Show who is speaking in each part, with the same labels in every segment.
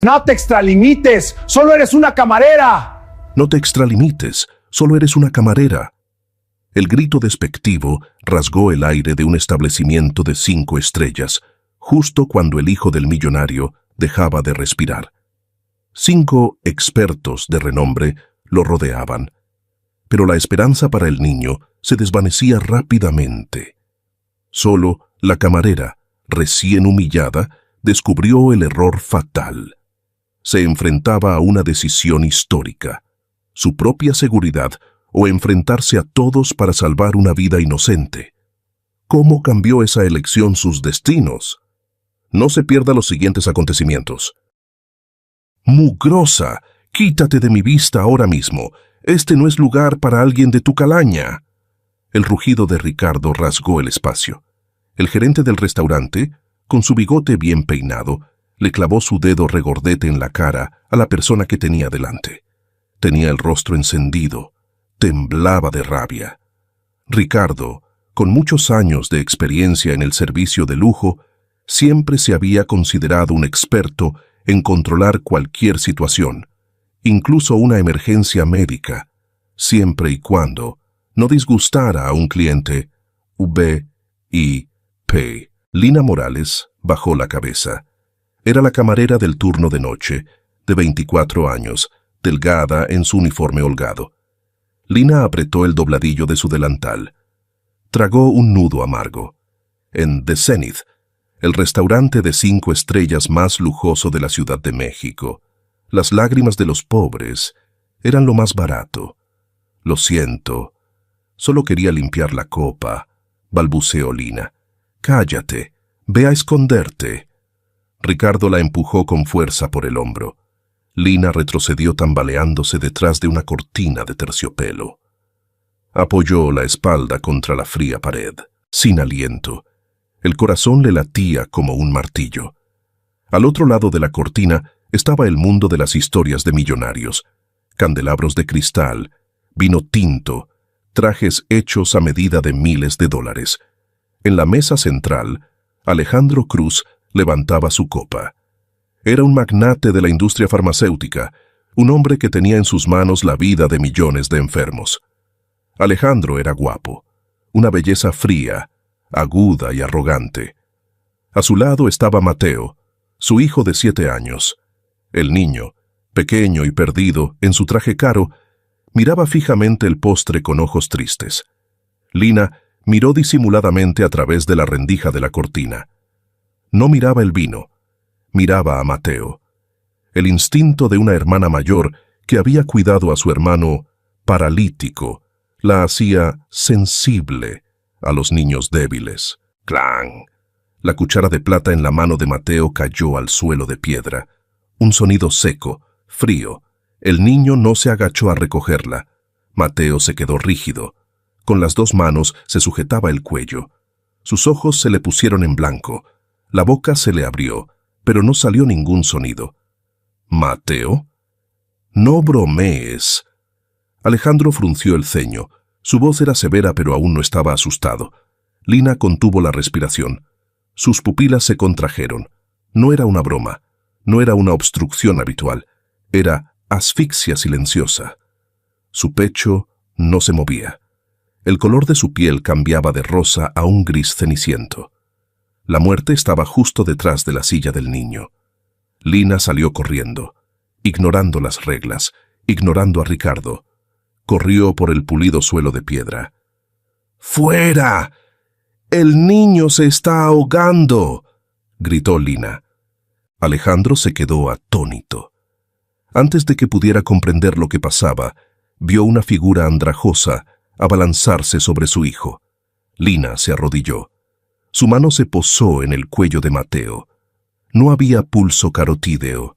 Speaker 1: No te extralimites, solo eres una camarera.
Speaker 2: No te extralimites, solo eres una camarera. El grito despectivo rasgó el aire de un establecimiento de 5 estrellas, justo cuando el hijo del millonario dejaba de respirar. 5 expertos de renombre lo rodeaban, pero la esperanza para el niño se desvanecía rápidamente. Solo la camarera, recién humillada, descubrió el error fatal. Se enfrentaba a una decisión histórica: su propia seguridad o enfrentarse a todos para salvar una vida inocente. ¿Cómo cambió esa elección sus destinos? No se pierda los siguientes acontecimientos. Mugrosa, quítate de mi vista ahora mismo. Este no es lugar para alguien de tu calaña. El rugido de Ricardo rasgó el espacio. El gerente del restaurante, con su bigote bien peinado, le clavó su dedo regordete en la cara a la persona que tenía delante. Tenía el rostro encendido, temblaba de rabia. Ricardo, con muchos años de experiencia en el servicio de lujo, siempre se había considerado un experto en controlar cualquier situación, incluso una emergencia médica, siempre y cuando no disgustara a un cliente. VIP. Lina Morales bajó la cabeza. Era la camarera del turno de noche, de 24 años, delgada en su uniforme holgado. Lina apretó el dobladillo de su delantal. Tragó un nudo amargo. En The Zenith, el restaurante de 5 estrellas más lujoso de la Ciudad de México, las lágrimas de los pobres eran lo más barato. Lo siento, solo quería limpiar la copa, balbuceó Lina. Cállate, ve a esconderte. Ricardo la empujó con fuerza por el hombro. Lina retrocedió tambaleándose detrás de una cortina de terciopelo. Apoyó la espalda contra la fría pared, sin aliento. El corazón le latía como un martillo. Al otro lado de la cortina estaba el mundo de las historias de millonarios: candelabros de cristal, vino tinto, trajes hechos a medida de miles de dólares. En la mesa central, Alejandro Cruz levantaba su copa. Era un magnate de la industria farmacéutica, un hombre que tenía en sus manos la vida de millones de enfermos. Alejandro era guapo, una belleza fría, aguda y arrogante. A su lado estaba Mateo, su hijo de 7 años. El niño, pequeño y perdido en su traje caro, miraba fijamente el postre con ojos tristes. Lina miró disimuladamente a través de la rendija de la cortina. No miraba el vino, miraba a Mateo. El instinto de una hermana mayor que había cuidado a su hermano paralítico la hacía sensible a los niños débiles. ¡Clang! La cuchara de plata en la mano de Mateo cayó al suelo de piedra. Un sonido seco, frío. El niño no se agachó a recogerla. Mateo se quedó rígido. Con las 2 manos se sujetaba el cuello. Sus ojos se le pusieron en blanco. La boca se le abrió, pero no salió ningún sonido. ¿Mateo? No bromees. Alejandro frunció el ceño. Su voz era severa, pero aún no estaba asustado. Lina contuvo la respiración. Sus pupilas se contrajeron. No era una broma. No era una obstrucción habitual. Era asfixia silenciosa. Su pecho no se movía. El color de su piel cambiaba de rosa a un gris ceniciento. La muerte estaba justo detrás de la silla del niño. Lina salió corriendo, ignorando las reglas, ignorando a Ricardo. Corrió por el pulido suelo de piedra. ¡Fuera! ¡El niño se está ahogando!, gritó Lina. Alejandro se quedó atónito. Antes de que pudiera comprender lo que pasaba, vio una figura andrajosa abalanzarse sobre su hijo. Lina se arrodilló. Su mano se posó en el cuello de Mateo. No había pulso carotídeo.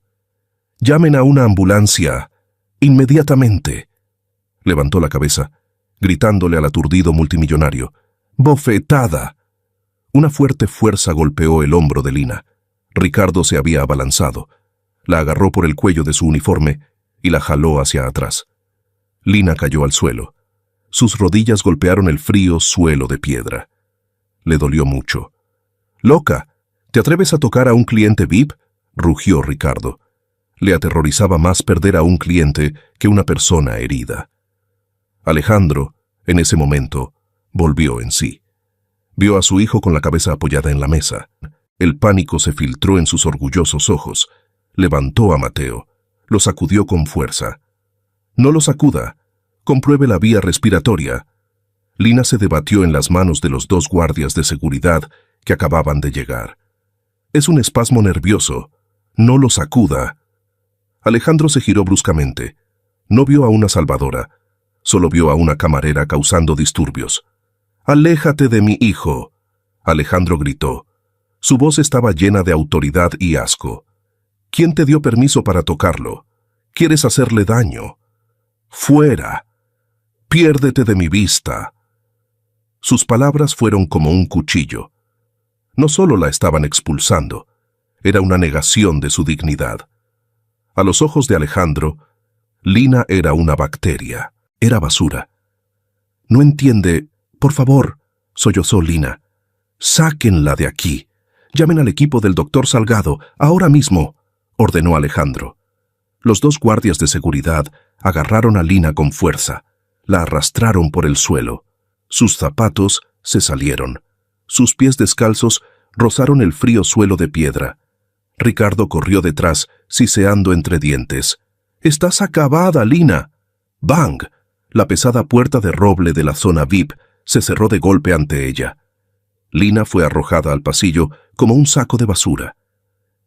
Speaker 2: «Llamen a una ambulancia, inmediatamente». Levantó la cabeza, gritándole al aturdido multimillonario: «¡Bofetada!». Una fuerte fuerza golpeó el hombro de Lina. Ricardo se había abalanzado. La agarró por el cuello de su uniforme y la jaló hacia atrás. Lina cayó al suelo. Sus rodillas golpearon el frío suelo de piedra. Le dolió mucho. «¡Loca! ¿Te atreves a tocar a un cliente VIP?», rugió Ricardo. Le aterrorizaba más perder a un cliente que una persona herida. Alejandro, en ese momento, volvió en sí. Vio a su hijo con la cabeza apoyada en la mesa. El pánico se filtró en sus orgullosos ojos. Levantó a Mateo. Lo sacudió con fuerza. «No lo sacuda. Compruebe la vía respiratoria». Lina se debatió en las manos de los 2 guardias de seguridad que acababan de llegar. «Es un espasmo nervioso. No lo sacuda». Alejandro se giró bruscamente. No vio a una salvadora. Solo vio a una camarera causando disturbios. «¡Aléjate de mi hijo!», Alejandro gritó. Su voz estaba llena de autoridad y asco. «¿Quién te dio permiso para tocarlo? ¿Quieres hacerle daño? ¡Fuera! ¡Piérdete de mi vista!». Sus palabras fueron como un cuchillo. No solo la estaban expulsando, era una negación de su dignidad. A los ojos de Alejandro, Lina era una bacteria, era basura. «No entiende. Por favor», sollozó Lina. «Sáquenla de aquí. Llamen al equipo del doctor Salgado, ahora mismo», ordenó Alejandro. Los 2 guardias de seguridad agarraron a Lina con fuerza. La arrastraron por el suelo. Sus zapatos se salieron. Sus pies descalzos rozaron el frío suelo de piedra. Ricardo corrió detrás, siseando entre dientes. «¡Estás acabada, Lina!». ¡Bang! La pesada puerta de roble de la zona VIP se cerró de golpe ante ella. Lina fue arrojada al pasillo como un saco de basura.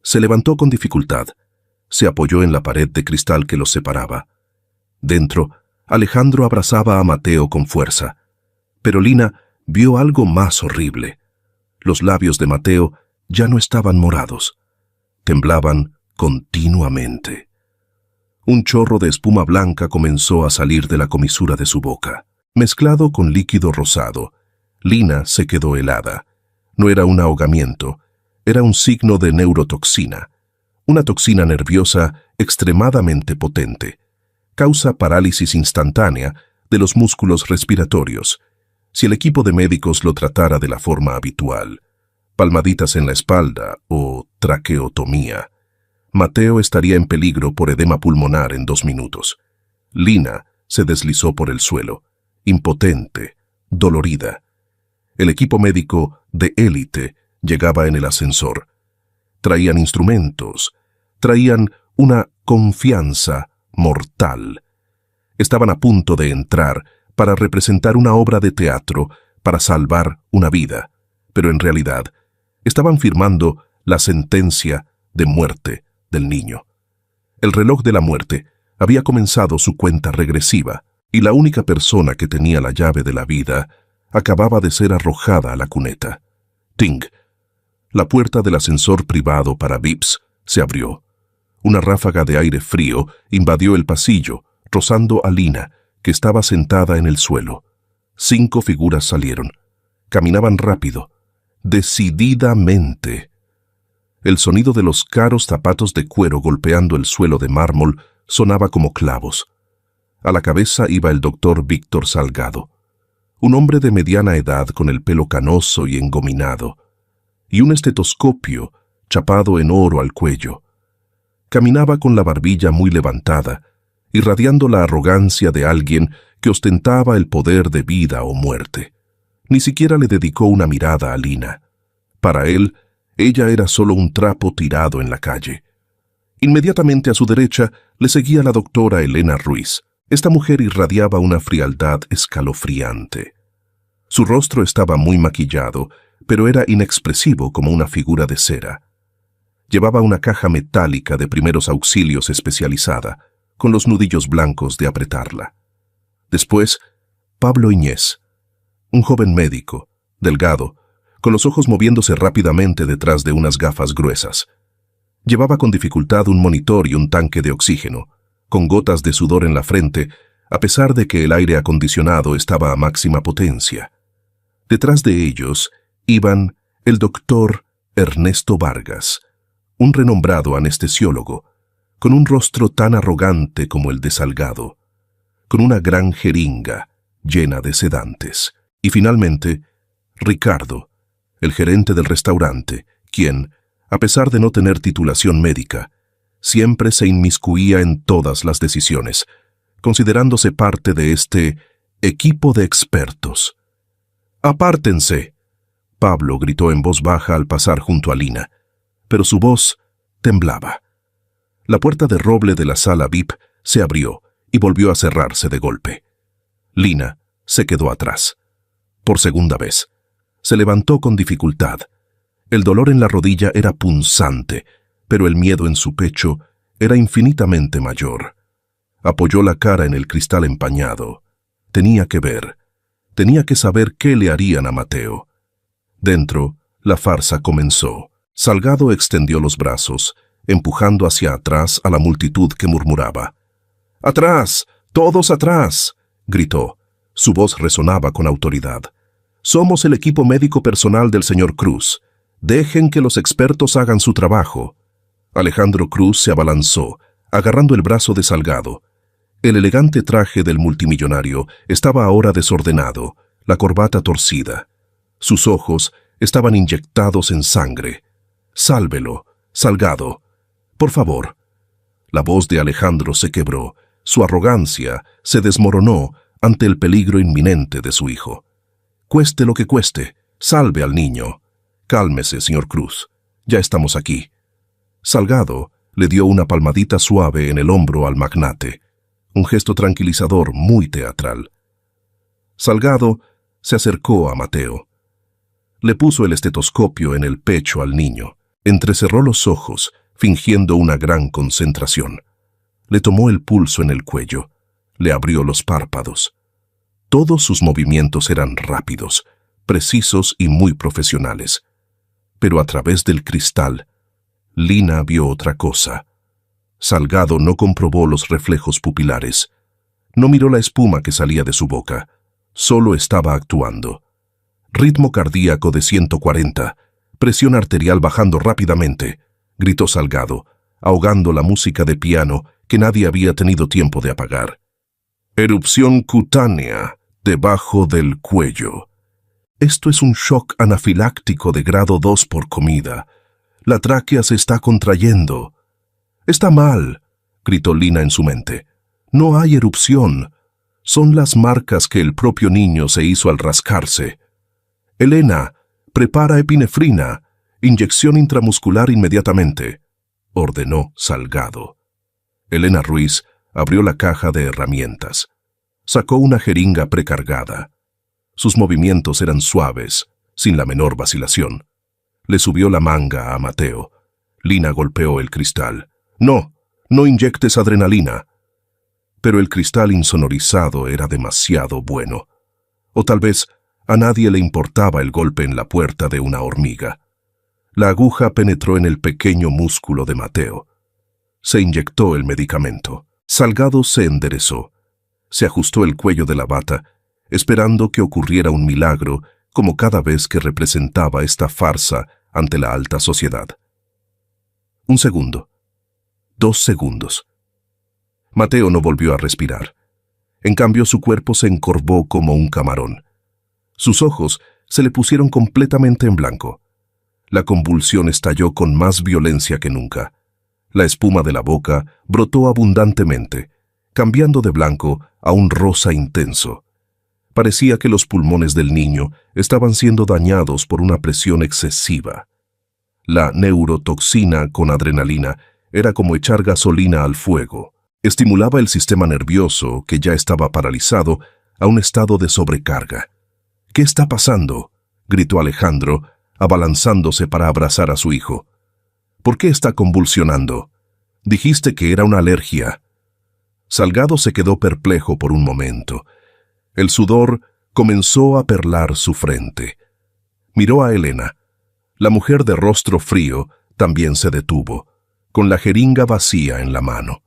Speaker 2: Se levantó con dificultad. Se apoyó en la pared de cristal que los separaba. Dentro, Alejandro abrazaba a Mateo con fuerza. Pero Lina vio algo más horrible. Los labios de Mateo ya no estaban morados. Temblaban continuamente. Un chorro de espuma blanca comenzó a salir de la comisura de su boca. Mezclado con líquido rosado, Lina se quedó helada. No era un ahogamiento, era un signo de neurotoxina, una toxina nerviosa extremadamente potente. Causa parálisis instantánea de los músculos respiratorios, si el equipo de médicos lo tratara de la forma habitual. Palmaditas en la espalda o traqueotomía. Mateo estaría en peligro por edema pulmonar en 2 minutos. Lina se deslizó por el suelo, impotente, dolorida. El equipo médico de élite llegaba en el ascensor. Traían instrumentos, traían una confianza mortal. Estaban a punto de entrar para representar una obra de teatro para salvar una vida, pero en realidad estaban firmando la sentencia de muerte del niño. El reloj de la muerte había comenzado su cuenta regresiva y la única persona que tenía la llave de la vida acababa de ser arrojada a la cuneta. Ting. La puerta del ascensor privado para VIPs se abrió. Una ráfaga de aire frío invadió el pasillo, rozando a Lina, que estaba sentada en el suelo. 5 figuras salieron. Caminaban rápido, decididamente. El sonido de los caros zapatos de cuero golpeando el suelo de mármol sonaba como clavos. A la cabeza iba el doctor Víctor Salgado, un hombre de mediana edad con el pelo canoso y engominado, y un estetoscopio chapado en oro al cuello. Caminaba con la barbilla muy levantada, irradiando la arrogancia de alguien que ostentaba el poder de vida o muerte. Ni siquiera le dedicó una mirada a Lina. Para él, ella era solo un trapo tirado en la calle. Inmediatamente a su derecha le seguía la doctora Elena Ruiz. Esta mujer irradiaba una frialdad escalofriante. Su rostro estaba muy maquillado, pero era inexpresivo como una figura de cera. Llevaba una caja metálica de primeros auxilios especializada, con los nudillos blancos de apretarla. Después, Pablo Iñés, un joven médico, delgado, con los ojos moviéndose rápidamente detrás de unas gafas gruesas. Llevaba con dificultad un monitor y un tanque de oxígeno, con gotas de sudor en la frente, a pesar de que el aire acondicionado estaba a máxima potencia. Detrás de ellos iban el doctor Ernesto Vargas, un renombrado anestesiólogo, con un rostro tan arrogante como el de Salgado, con una gran jeringa llena de sedantes. Y finalmente, Ricardo, el gerente del restaurante, quien, a pesar de no tener titulación médica, Siempre se inmiscuía en todas las decisiones, considerándose parte de este equipo de expertos. «¡Apártense!», Pablo gritó en voz baja al pasar junto a Lina, pero su voz temblaba. La puerta de roble de la sala VIP se abrió y volvió a cerrarse de golpe. Lina se quedó atrás. Por segunda vez. Se levantó con dificultad. El dolor en la rodilla era punzante, pero el miedo en su pecho era infinitamente mayor. Apoyó la cara en el cristal empañado. Tenía que ver. Tenía que saber qué le harían a Mateo. Dentro, la farsa comenzó. Salgado extendió los brazos, empujando hacia atrás a la multitud que murmuraba. «¡Atrás! ¡Todos atrás!», gritó. Su voz resonaba con autoridad. «Somos el equipo médico personal del señor Cruz. Dejen que los expertos hagan su trabajo». Alejandro Cruz se abalanzó, agarrando el brazo de Salgado. El elegante traje del multimillonario estaba ahora desordenado, la corbata torcida. Sus ojos estaban inyectados en sangre. «Sálvelo, Salgado. Por favor». La voz de Alejandro se quebró, su arrogancia se desmoronó ante el peligro inminente de su hijo. «Cueste lo que cueste, salve al niño». «Cálmese, señor Cruz. Ya estamos aquí». Salgado le dio una palmadita suave en el hombro al magnate, un gesto tranquilizador muy teatral. Salgado se acercó a Mateo. Le puso el estetoscopio en el pecho al niño, entrecerró los ojos, fingiendo una gran concentración. Le tomó el pulso en el cuello, le abrió los párpados. Todos sus movimientos eran rápidos, precisos y muy profesionales. Pero a través del cristal, Lina vio otra cosa. Salgado no comprobó los reflejos pupilares. No miró la espuma que salía de su boca. Solo estaba actuando. Ritmo cardíaco de 140, presión arterial bajando rápidamente, gritó Salgado, ahogando la música de piano que nadie había tenido tiempo de apagar. «Erupción cutánea debajo del cuello. Esto es un shock anafiláctico de grado 2 por comida. La tráquea se está contrayendo». «Está mal», gritó Lina en su mente. «No hay erupción. Son las marcas que el propio niño se hizo al rascarse». «Elena, prepara epinefrina. Inyección intramuscular inmediatamente», ordenó Salgado. Elena Ruiz abrió la caja de herramientas. Sacó una jeringa precargada. Sus movimientos eran suaves, sin la menor vacilación. Le subió la manga a Mateo. Lina golpeó el cristal. «No, no inyectes adrenalina». Pero el cristal insonorizado era demasiado bueno. O tal vez a nadie le importaba el golpe en la puerta de una hormiga. La aguja penetró en el pequeño músculo de Mateo. Se inyectó el medicamento. Salgado se enderezó. Se ajustó el cuello de la bata, esperando que ocurriera un milagro, como cada vez que representaba esta farsa ante la alta sociedad. 1 segundo. 2 segundos. Mateo no volvió a respirar. En cambio, su cuerpo se encorvó como un camarón. Sus ojos se le pusieron completamente en blanco. La convulsión estalló con más violencia que nunca. La espuma de la boca brotó abundantemente, cambiando de blanco a un rosa intenso. Parecía que los pulmones del niño estaban siendo dañados por una presión excesiva. La neurotoxina con adrenalina era como echar gasolina al fuego. Estimulaba el sistema nervioso, que ya estaba paralizado, a un estado de sobrecarga. «¿Qué está pasando?», gritó Alejandro, abalanzándose para abrazar a su hijo. «¿Por qué está convulsionando? Dijiste que era una alergia». Salgado se quedó perplejo por un momento. El sudor comenzó a perlar su frente. Miró a Elena. La mujer de rostro frío también se detuvo, con la jeringa vacía en la mano.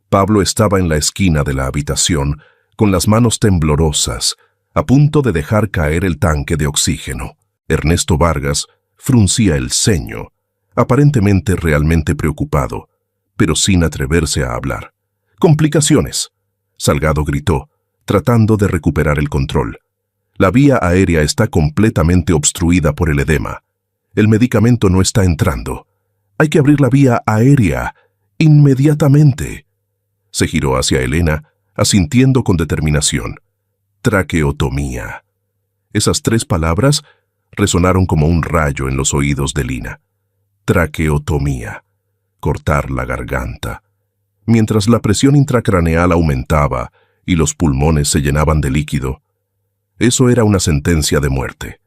Speaker 2: Pablo estaba en la esquina de la habitación, con las manos temblorosas, a punto de dejar caer el tanque de oxígeno. Ernesto Vargas fruncía el ceño, aparentemente realmente preocupado, pero sin atreverse a hablar. «¡Complicaciones!», Salgado gritó, tratando de recuperar el control. «La vía aérea está completamente obstruida por el edema. El medicamento no está entrando. Hay que abrir la vía aérea. Inmediatamente. Se giró hacia Elena, asintiendo con determinación. Traqueotomía. Esas 3 palabras resonaron como un rayo en los oídos de Lina. Traqueotomía. Cortar la garganta. Mientras la presión intracraneal aumentaba y los pulmones se llenaban de líquido, eso era una sentencia de muerte.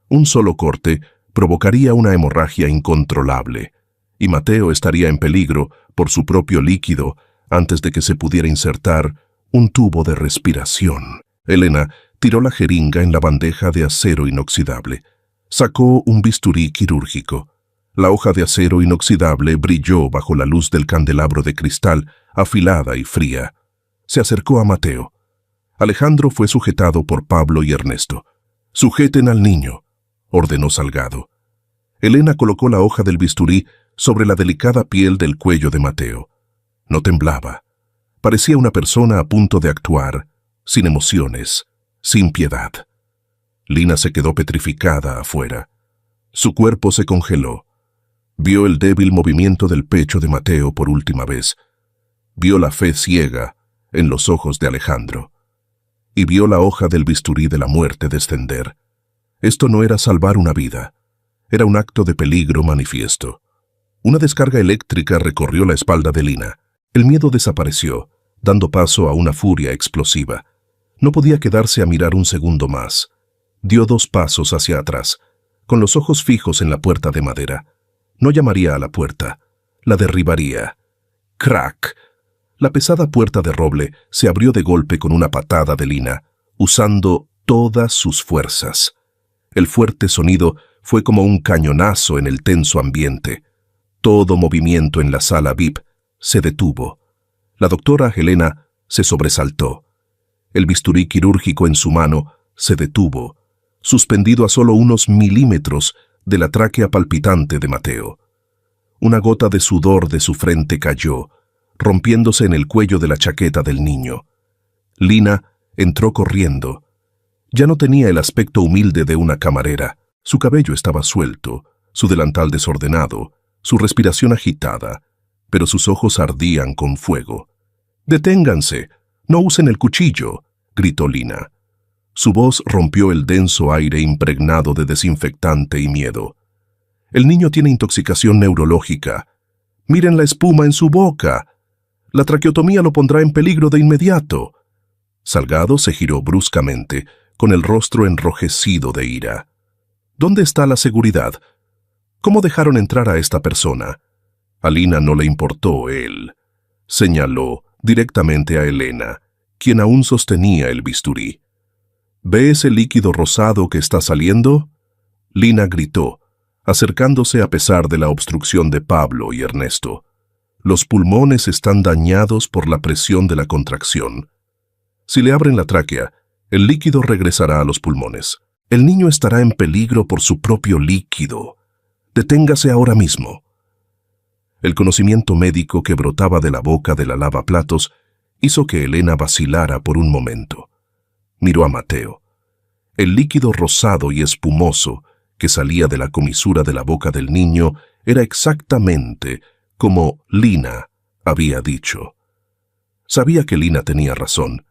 Speaker 2: Un solo corte provocaría una hemorragia incontrolable, y Mateo estaría en peligro por su propio líquido antes de que se pudiera insertar un tubo de respiración. Elena tiró la jeringa en la bandeja de acero inoxidable. Sacó un bisturí quirúrgico. La hoja de acero inoxidable brilló bajo la luz del candelabro de cristal, afilada y fría. Se acercó a Mateo. Alejandro fue sujetado por Pablo y Ernesto. «Sujeten al niño», ordenó Salgado. Elena colocó la hoja del bisturí sobre la delicada piel del cuello de Mateo. No temblaba. Parecía una persona a punto de actuar, sin emociones, sin piedad. Lina se quedó petrificada afuera. Su cuerpo se congeló. Vio el débil movimiento del pecho de Mateo por última vez. Vio la fe ciega en los ojos de Alejandro. Y vio la hoja del bisturí de la muerte descender. Esto no era salvar una vida. Era un acto de peligro manifiesto. Una descarga eléctrica recorrió la espalda de Lina. El miedo desapareció, dando paso a una furia explosiva. No podía quedarse a mirar un segundo más. Dio 2 pasos hacia atrás, con los ojos fijos en la puerta de madera. No llamaría a la puerta, la derribaría. ¡Crack! La pesada puerta de roble se abrió de golpe con una patada de Lina, usando todas sus fuerzas. El fuerte sonido fue como un cañonazo en el tenso ambiente. Todo movimiento en la sala VIP se detuvo. La doctora Helena se sobresaltó. El bisturí quirúrgico en su mano se detuvo, suspendido a solo unos milímetros de la tráquea palpitante de Mateo. Una gota de sudor de su frente cayó, rompiéndose en el cuello de la chaqueta del niño. Lina entró corriendo. Ya no tenía el aspecto humilde de una camarera. Su cabello estaba suelto, su delantal desordenado, su respiración agitada, pero sus ojos ardían con fuego. «¡Deténganse! ¡No usen el cuchillo!», gritó Lina. Su voz rompió el denso aire impregnado de desinfectante y miedo. «El niño tiene intoxicación neurológica. ¡Miren la espuma en su boca! La traqueotomía lo pondrá en peligro de inmediato». Salgado se giró bruscamente, con el rostro enrojecido de ira. «¿Dónde está la seguridad? ¿Cómo dejaron entrar a esta persona?». A Lina no le importó él. Señaló directamente a Elena, quien aún sostenía el bisturí. «¿Ve ese líquido rosado que está saliendo?». Lina gritó, acercándose a pesar de la obstrucción de Pablo y Ernesto. «Los pulmones están dañados por la presión de la contracción. Si le abren la tráquea, el líquido regresará a los pulmones. El niño estará en peligro por su propio líquido. Deténgase ahora mismo». El conocimiento médico que brotaba de la boca de la lavaplatos hizo que Elena vacilara por un momento. Miró a Mateo. El líquido rosado y espumoso que salía de la comisura de la boca del niño era exactamente como Lina había dicho. Sabía que Lina tenía razón,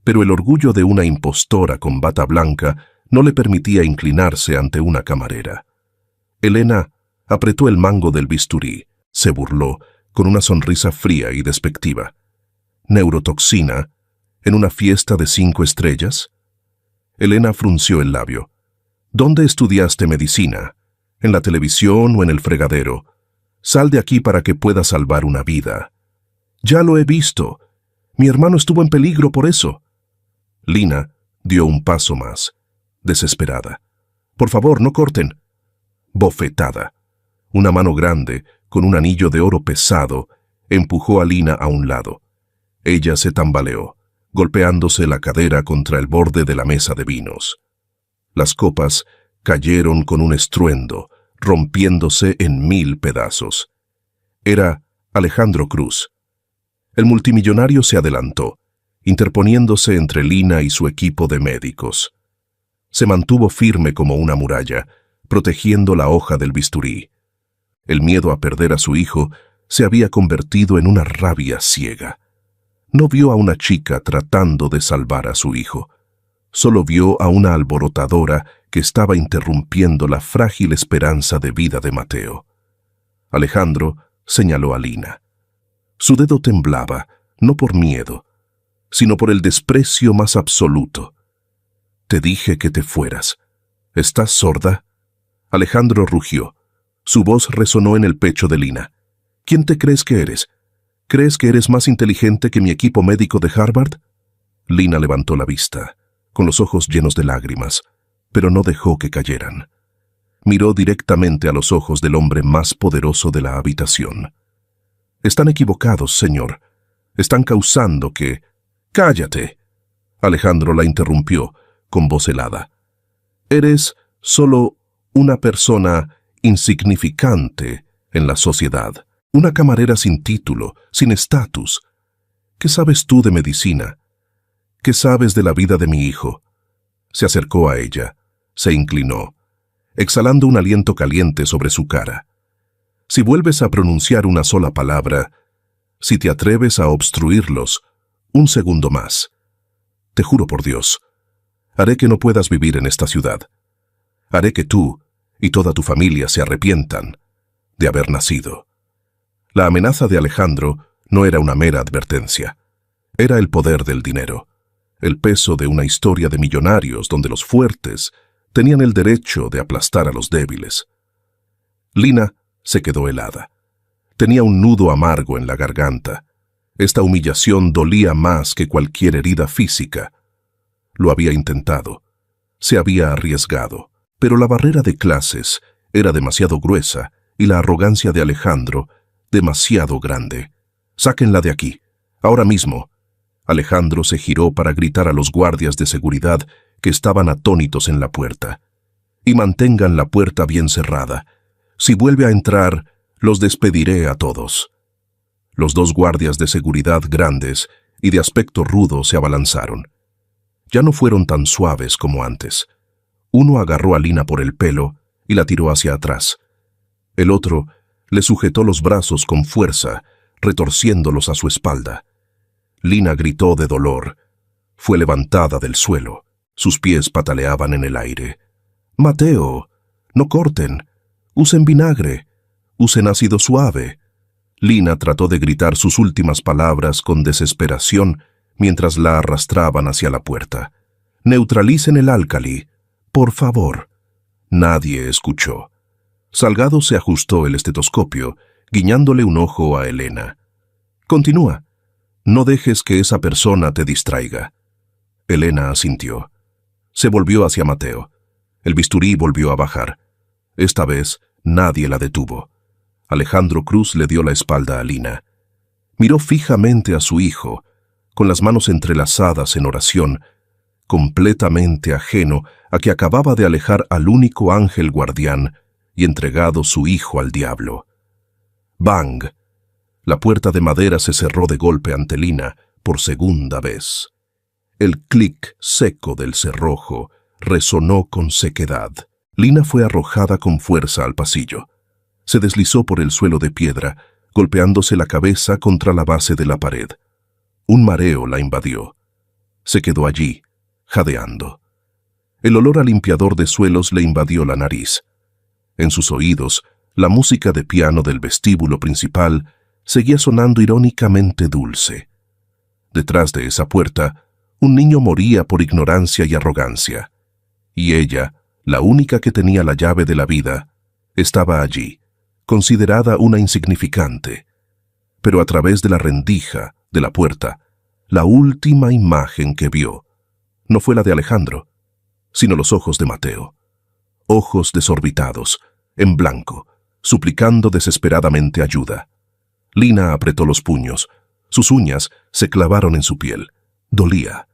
Speaker 2: pero el orgullo de una impostora con bata blanca no le permitía inclinarse ante una camarera. Elena apretó el mango del bisturí, se burló con una sonrisa fría y despectiva. «¿Neurotoxina? ¿En una fiesta de 5 estrellas?» Elena frunció el labio. «¿Dónde estudiaste medicina? ¿En la televisión o en el fregadero? Sal de aquí para que puedas salvar una vida». «Ya lo he visto. Mi hermano estuvo en peligro por eso». Lina dio un paso más, desesperada. «Por favor, no corten». Bofetada. Una mano grande, con un anillo de oro pesado, empujó a Lina a un lado. Ella se tambaleó, golpeándose la cadera contra el borde de la mesa de vinos. Las copas cayeron con un estruendo, rompiéndose en 1000 pedazos. Era Alejandro Cruz. El multimillonario se adelantó, interponiéndose entre Lina y su equipo de médicos. Se mantuvo firme como una muralla, protegiendo la hoja del bisturí. El miedo a perder a su hijo se había convertido en una rabia ciega. No vio a una chica tratando de salvar a su hijo. Solo vio a una alborotadora que estaba interrumpiendo la frágil esperanza de vida de Mateo. Alejandro señaló a Lina. Su dedo temblaba, no por miedo, sino por el desprecio más absoluto. «Te dije que te fueras. ¿Estás sorda?» Alejandro rugió. Su voz resonó en el pecho de Lina. «¿Quién te crees que eres? ¿Crees que eres más inteligente que mi equipo médico de Harvard?» Lina levantó la vista, con los ojos llenos de lágrimas, pero no dejó que cayeran. Miró directamente a los ojos del hombre más poderoso de la habitación. «Están equivocados, señor. Están causando que...» «¡Cállate!» Alejandro la interrumpió, con voz helada. «Eres solo una persona insignificante en la sociedad, una camarera sin título, sin estatus. ¿Qué sabes tú de medicina? ¿Qué sabes de la vida de mi hijo?» Se acercó a ella, se inclinó, exhalando un aliento caliente sobre su cara. «Si vuelves a pronunciar una sola palabra, si te atreves a obstruirlos, un segundo más, te juro por Dios, haré que no puedas vivir en esta ciudad. Haré que tú y toda tu familia se arrepientan de haber nacido». La amenaza de Alejandro no era una mera advertencia. Era el poder del dinero, el peso de una historia de millonarios donde los fuertes tenían el derecho de aplastar a los débiles. Lina se quedó helada. Tenía un nudo amargo en la garganta. Esta humillación dolía más que cualquier herida física. Lo había intentado. Se había arriesgado. Pero la barrera de clases era demasiado gruesa y la arrogancia de Alejandro demasiado grande. «Sáquenla de aquí, ahora mismo». Alejandro se giró para gritar a los guardias de seguridad que estaban atónitos en la puerta. «Y mantengan la puerta bien cerrada. Si vuelve a entrar, los despediré a todos». Los dos guardias de seguridad grandes y de aspecto rudo se abalanzaron. Ya no fueron tan suaves como antes. Uno agarró a Lina por el pelo y la tiró hacia atrás. El otro le sujetó los brazos con fuerza, retorciéndolos a su espalda. Lina gritó de dolor. Fue levantada del suelo. Sus pies pataleaban en el aire. «Mateo, no corten. Usen vinagre. Usen ácido suave». Lina trató de gritar sus últimas palabras con desesperación mientras la arrastraban hacia la puerta. «Neutralicen el álcali. Por favor». Nadie escuchó. Salgado se ajustó el estetoscopio, guiñándole un ojo a Elena. «Continúa. No dejes que esa persona te distraiga». Elena asintió. Se volvió hacia Mateo. El bisturí volvió a bajar. Esta vez nadie la detuvo. Alejandro Cruz le dio la espalda a Lina. Miró fijamente a su hijo, con las manos entrelazadas en oración, completamente ajeno a que acababa de alejar al único ángel guardián y entregado su hijo al diablo. ¡Bang! La puerta de madera se cerró de golpe ante Lina por segunda vez. El clic seco del cerrojo resonó con sequedad. Lina fue arrojada con fuerza al pasillo. Se deslizó por el suelo de piedra, golpeándose la cabeza contra la base de la pared. Un mareo la invadió. Se quedó allí, jadeando. El olor a limpiador de suelos le invadió la nariz. En sus oídos, la música de piano del vestíbulo principal seguía sonando irónicamente dulce. Detrás de esa puerta, un niño moría por ignorancia y arrogancia. Y ella, la única que tenía la llave de la vida, estaba allí, considerada una insignificante. Pero a través de la rendija de la puerta, la última imagen que vio no fue la de Alejandro, sino los ojos de Mateo. Ojos desorbitados, en blanco, suplicando desesperadamente ayuda. Lina apretó los puños. Sus uñas se clavaron en su piel. Dolía,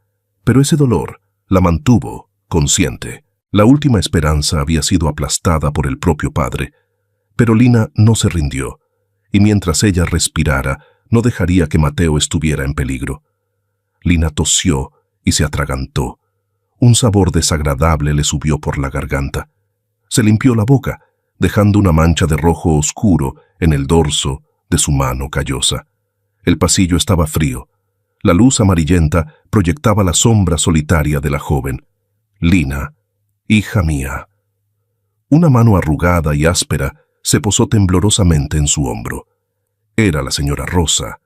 Speaker 2: pero ese dolor la mantuvo consciente. La última esperanza había sido aplastada por el propio padre, pero Lina no se rindió, y mientras ella respirara, no dejaría que Mateo estuviera en peligro. Lina tosió y se atragantó. Un sabor desagradable le subió por la garganta. Se limpió la boca, dejando una mancha de rojo oscuro en el dorso de su mano callosa. El pasillo estaba frío. La luz amarillenta proyectaba la sombra solitaria de la joven. Lina, hija mía. Una mano arrugada y áspera se posó temblorosamente en su hombro. Era la señora Rosa,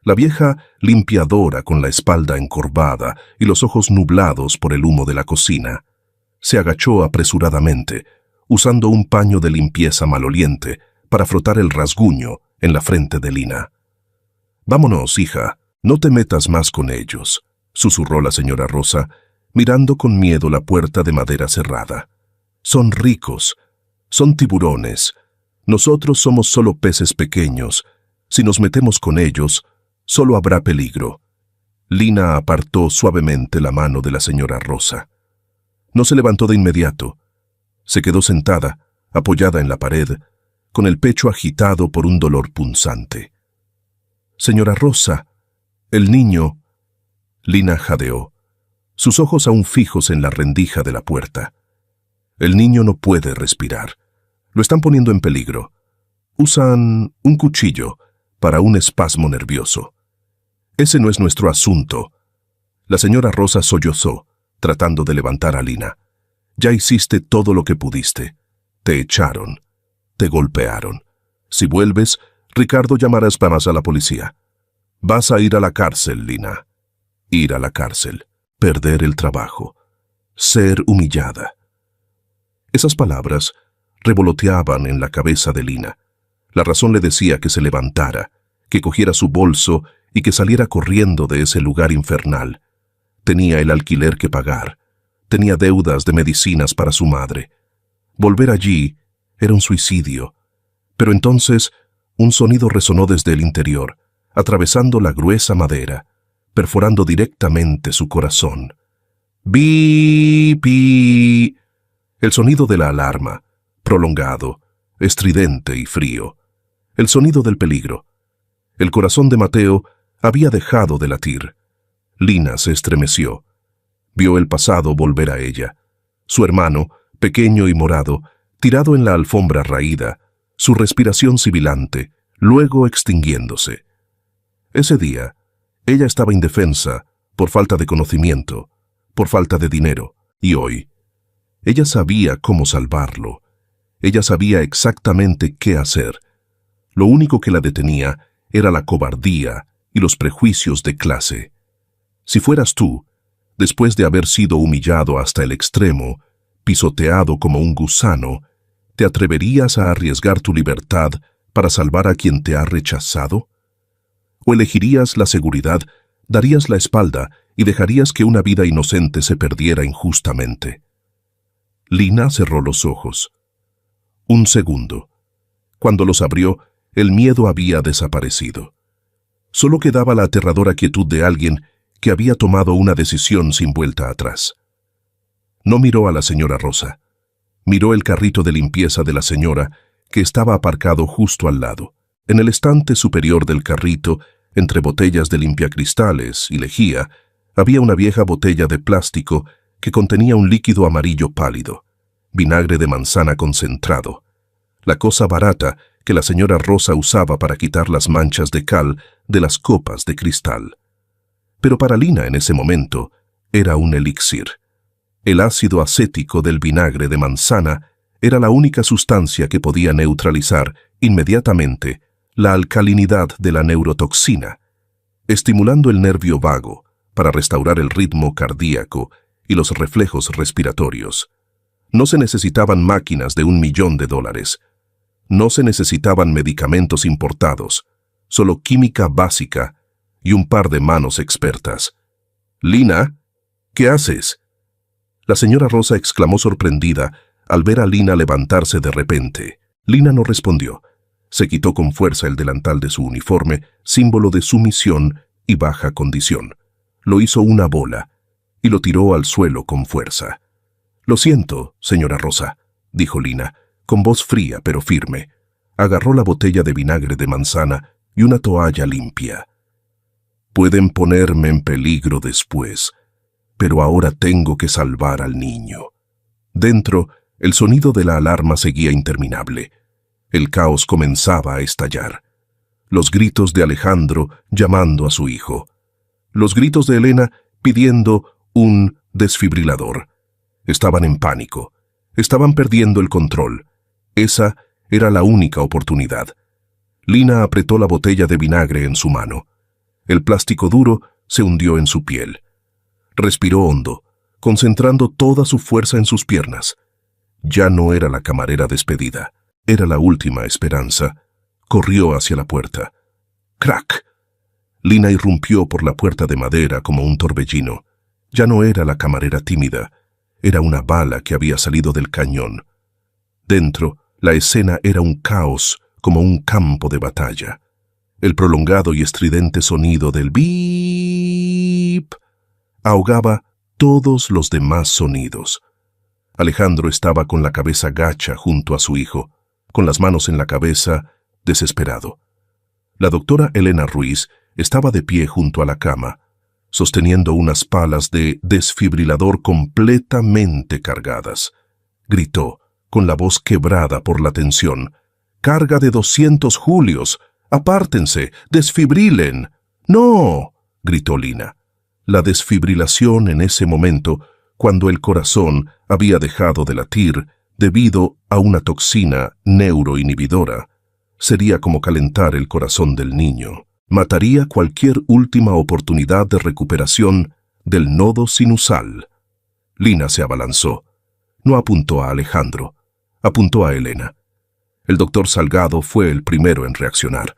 Speaker 2: la vieja limpiadora con la espalda encorvada y los ojos nublados por el humo de la cocina. Se agachó apresuradamente, usando un paño de limpieza maloliente para frotar el rasguño en la frente de Lina. «Vámonos, hija, no te metas más con ellos», susurró la señora Rosa, mirando con miedo la puerta de madera cerrada. «Son ricos, son tiburones. Nosotros somos solo peces pequeños. Si nos metemos con ellos, solo habrá peligro». Lina apartó suavemente la mano de la señora Rosa. No se levantó de inmediato. Se quedó sentada, apoyada en la pared, con el pecho agitado por un dolor punzante. «Señora Rosa, el niño...» Lina jadeó, sus ojos aún fijos en la rendija de la puerta. «El niño no puede respirar. Lo están poniendo en peligro. Usan un cuchillo para un espasmo nervioso. Ese no es nuestro asunto». La señora Rosa sollozó, tratando de levantar a Lina. «Ya hiciste todo lo que pudiste. Te echaron. Te golpearon. Si vuelves, Ricardo llamará a Espamas a la policía. Vas a ir a la cárcel, Lina. Ir a la cárcel. Perder el trabajo. Ser humillada». Esas palabras revoloteaban en la cabeza de Lina. La razón le decía que se levantara, que cogiera su bolso y que saliera corriendo de ese lugar infernal. Tenía el alquiler que pagar. Tenía deudas de medicinas para su madre. Volver allí era un suicidio. Pero entonces un sonido resonó desde el interior, atravesando la gruesa madera, perforando directamente su corazón. «Bi, pi». El sonido de la alarma, prolongado, estridente y frío. El sonido del peligro. El corazón de Mateo había dejado de latir. Lina se estremeció. Vio el pasado volver a ella. Su hermano, pequeño y morado, tirado en la alfombra raída, su respiración sibilante, luego extinguiéndose. Ese día, ella estaba indefensa por falta de conocimiento, por falta de dinero, y hoy, ella sabía cómo salvarlo. Ella sabía exactamente qué hacer. Lo único que la detenía era la cobardía y los prejuicios de clase. Si fueras tú, después de haber sido humillado hasta el extremo, pisoteado como un gusano, ¿te atreverías a arriesgar tu libertad para salvar a quien te ha rechazado? ¿O elegirías la seguridad, darías la espalda y dejarías que una vida inocente se perdiera injustamente? Lina cerró los ojos. Un segundo. Cuando los abrió, el miedo había desaparecido. Solo quedaba la aterradora quietud de alguien que había tomado una decisión sin vuelta atrás. No miró a la señora Rosa. Miró el carrito de limpieza de la señora, que estaba aparcado justo al lado. En el estante superior del carrito, entre botellas de limpiacristales y lejía, había una vieja botella de plástico que contenía un líquido amarillo pálido, vinagre de manzana concentrado, la cosa barata que la señora Rosa usaba para quitar las manchas de cal de las copas de cristal. Pero para Lina en ese momento era un elixir. El ácido acético del vinagre de manzana era la única sustancia que podía neutralizar inmediatamente la alcalinidad de la neurotoxina, estimulando el nervio vago para restaurar el ritmo cardíaco y los reflejos respiratorios. No se necesitaban máquinas de $1.000.000. No se necesitaban medicamentos importados, solo química básica y un par de manos expertas. «Lina, ¿qué haces?». La señora Rosa exclamó sorprendida al ver a Lina levantarse de repente. Lina no respondió. Se quitó con fuerza el delantal de su uniforme, símbolo de sumisión y baja condición. Lo hizo una bola y lo tiró al suelo con fuerza. «Lo siento, señora Rosa», dijo Lina, con voz fría pero firme. Agarró la botella de vinagre de manzana y una toalla limpia. «Pueden ponerme en peligro después, pero ahora tengo que salvar al niño». Dentro, el sonido de la alarma seguía interminable. El caos comenzaba a estallar. Los gritos de Alejandro llamando a su hijo. Los gritos de Elena pidiendo un desfibrilador. Estaban en pánico. Estaban perdiendo el control. Esa era la única oportunidad. Lina apretó la botella de vinagre en su mano. El plástico duro se hundió en su piel. Respiró hondo, concentrando toda su fuerza en sus piernas. Ya no era la camarera despedida. Era la última esperanza. Corrió hacia la puerta. ¡Crack! Lina irrumpió por la puerta de madera como un torbellino. Ya no era la camarera tímida. Era una bala que había salido del cañón. Dentro, la escena era un caos, como un campo de batalla. El prolongado y estridente sonido del bip ahogaba todos los demás sonidos. Alejandro estaba con la cabeza gacha junto a su hijo, con las manos en la cabeza, desesperado. La doctora Elena Ruiz estaba de pie junto a la cama, sosteniendo unas palas de desfibrilador completamente cargadas. Gritó, con la voz quebrada por la tensión: «¡Carga de 200 julios! ¡Apártense! ¡Desfibrilen!». «¡No!», gritó Lina. La desfibrilación en ese momento, cuando el corazón había dejado de latir debido a una toxina neuroinhibidora, sería como calentar el corazón del niño. Mataría cualquier última oportunidad de recuperación del nodo sinusal. Lina se abalanzó. No apuntó a Alejandro, apuntó a Elena. El doctor Salgado fue el primero en reaccionar.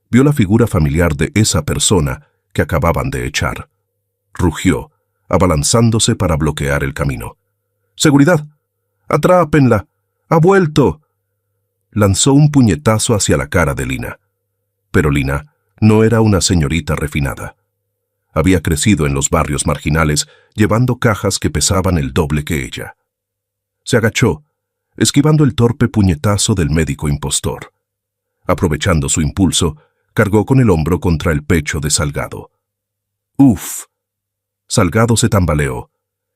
Speaker 2: Vio la figura familiar de esa persona que acababan de echar. Rugió, abalanzándose para bloquear el camino. «¡Seguridad! ¡Atrápenla! ¡Ha vuelto!». Lanzó un puñetazo hacia la cara de Lina. Pero Lina no era una señorita refinada. Había crecido en los barrios marginales llevando cajas que pesaban el doble que ella. Se agachó, esquivando el torpe puñetazo del médico impostor. Aprovechando su impulso, cargó con el hombro contra el pecho de Salgado. ¡Uf! Salgado se tambaleó,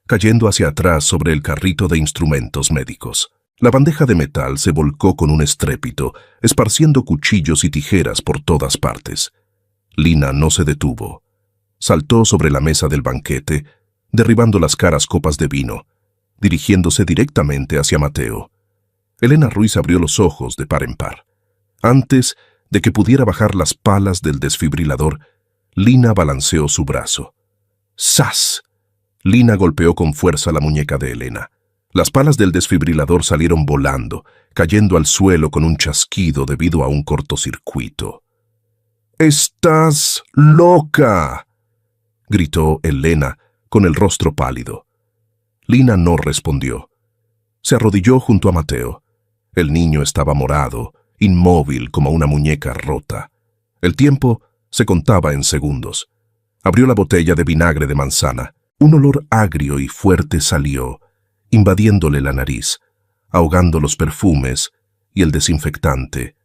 Speaker 2: cayendo hacia atrás sobre el carrito de instrumentos médicos. La bandeja de metal se volcó con un estrépito, esparciendo cuchillos y tijeras por todas partes. Lina no se detuvo. Saltó sobre la mesa del banquete, derribando las caras copas de vino, dirigiéndose directamente hacia Mateo. Elena Ruiz abrió los ojos de par en par. Antes de que pudiera bajar las palas del desfibrilador, Lina balanceó su brazo. ¡Sas! Lina golpeó con fuerza la muñeca de Elena. Las palas del desfibrilador salieron volando, cayendo al suelo con un chasquido debido a un cortocircuito. «¡Estás loca!», gritó Elena con el rostro pálido. Lina no respondió. Se arrodilló junto a Mateo. El niño estaba morado, inmóvil como una muñeca rota. El tiempo se contaba en segundos. Abrió la botella de vinagre de manzana. Un olor agrio y fuerte salió, invadiéndole la nariz, ahogando los perfumes y el desinfectante.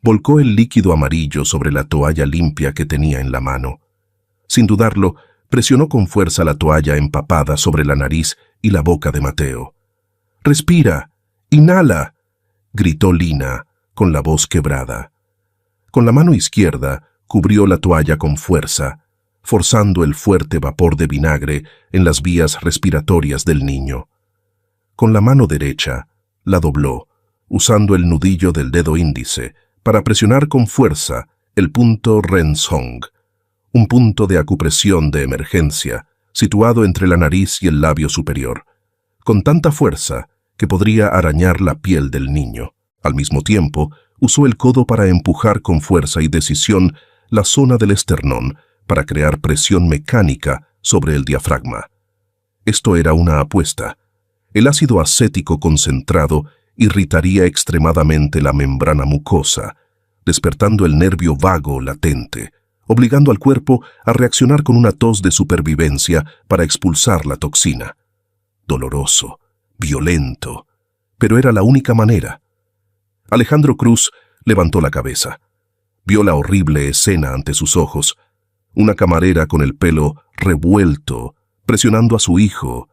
Speaker 2: Volcó el líquido amarillo sobre la toalla limpia que tenía en la mano. Sin dudarlo, presionó con fuerza la toalla empapada sobre la nariz y la boca de Mateo. «¡Respira! ¡Inhala!», gritó Lina, con la voz quebrada. Con la mano izquierda cubrió la toalla con fuerza, forzando el fuerte vapor de vinagre en las vías respiratorias del niño. Con la mano derecha la dobló, usando el nudillo del dedo índice para presionar con fuerza el punto Rensong, un punto de acupresión de emergencia situado entre la nariz y el labio superior, con tanta fuerza que podría arañar la piel del niño. Al mismo tiempo, usó el codo para empujar con fuerza y decisión la zona del esternón para crear presión mecánica sobre el diafragma. Esto era una apuesta. El ácido acético concentrado irritaría extremadamente la membrana mucosa, despertando el nervio vago latente, obligando al cuerpo a reaccionar con una tos de supervivencia para expulsar la toxina. Doloroso, violento, pero era la única manera. Alejandro Cruz levantó la cabeza. Vio la horrible escena ante sus ojos. Una camarera con el pelo revuelto, presionando a su hijo,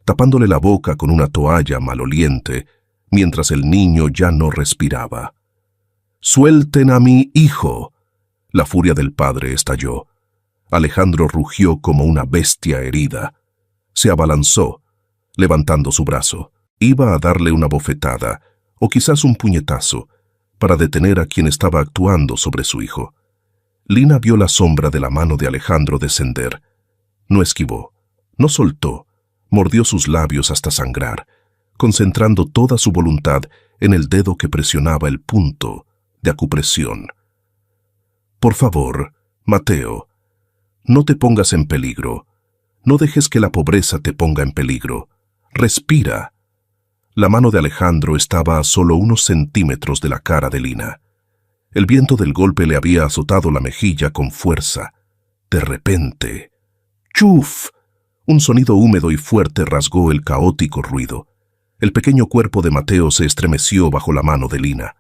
Speaker 2: tapándole la boca con una toalla maloliente, mientras el niño ya no respiraba. «¡Suelten a mi hijo!», La furia del padre estalló. Alejandro rugió como una bestia herida. Se abalanzó, levantando su brazo. Iba a darle una bofetada, o quizás un puñetazo, para detener a quien estaba actuando sobre su hijo. Lina vio la sombra de la mano de Alejandro descender. No esquivó, no soltó, mordió sus labios hasta sangrar, concentrando toda su voluntad en el dedo que presionaba el punto de acupresión. Por favor, Mateo, no te pongas en peligro. No dejes que la pobreza te ponga en peligro. Respira. La mano de Alejandro estaba a solo unos centímetros de la cara de Lina. El viento del golpe le había azotado la mejilla con fuerza. De repente, ¡chuf! Un sonido húmedo y fuerte rasgó el caótico ruido. El pequeño cuerpo de Mateo se estremeció bajo la mano de Lina.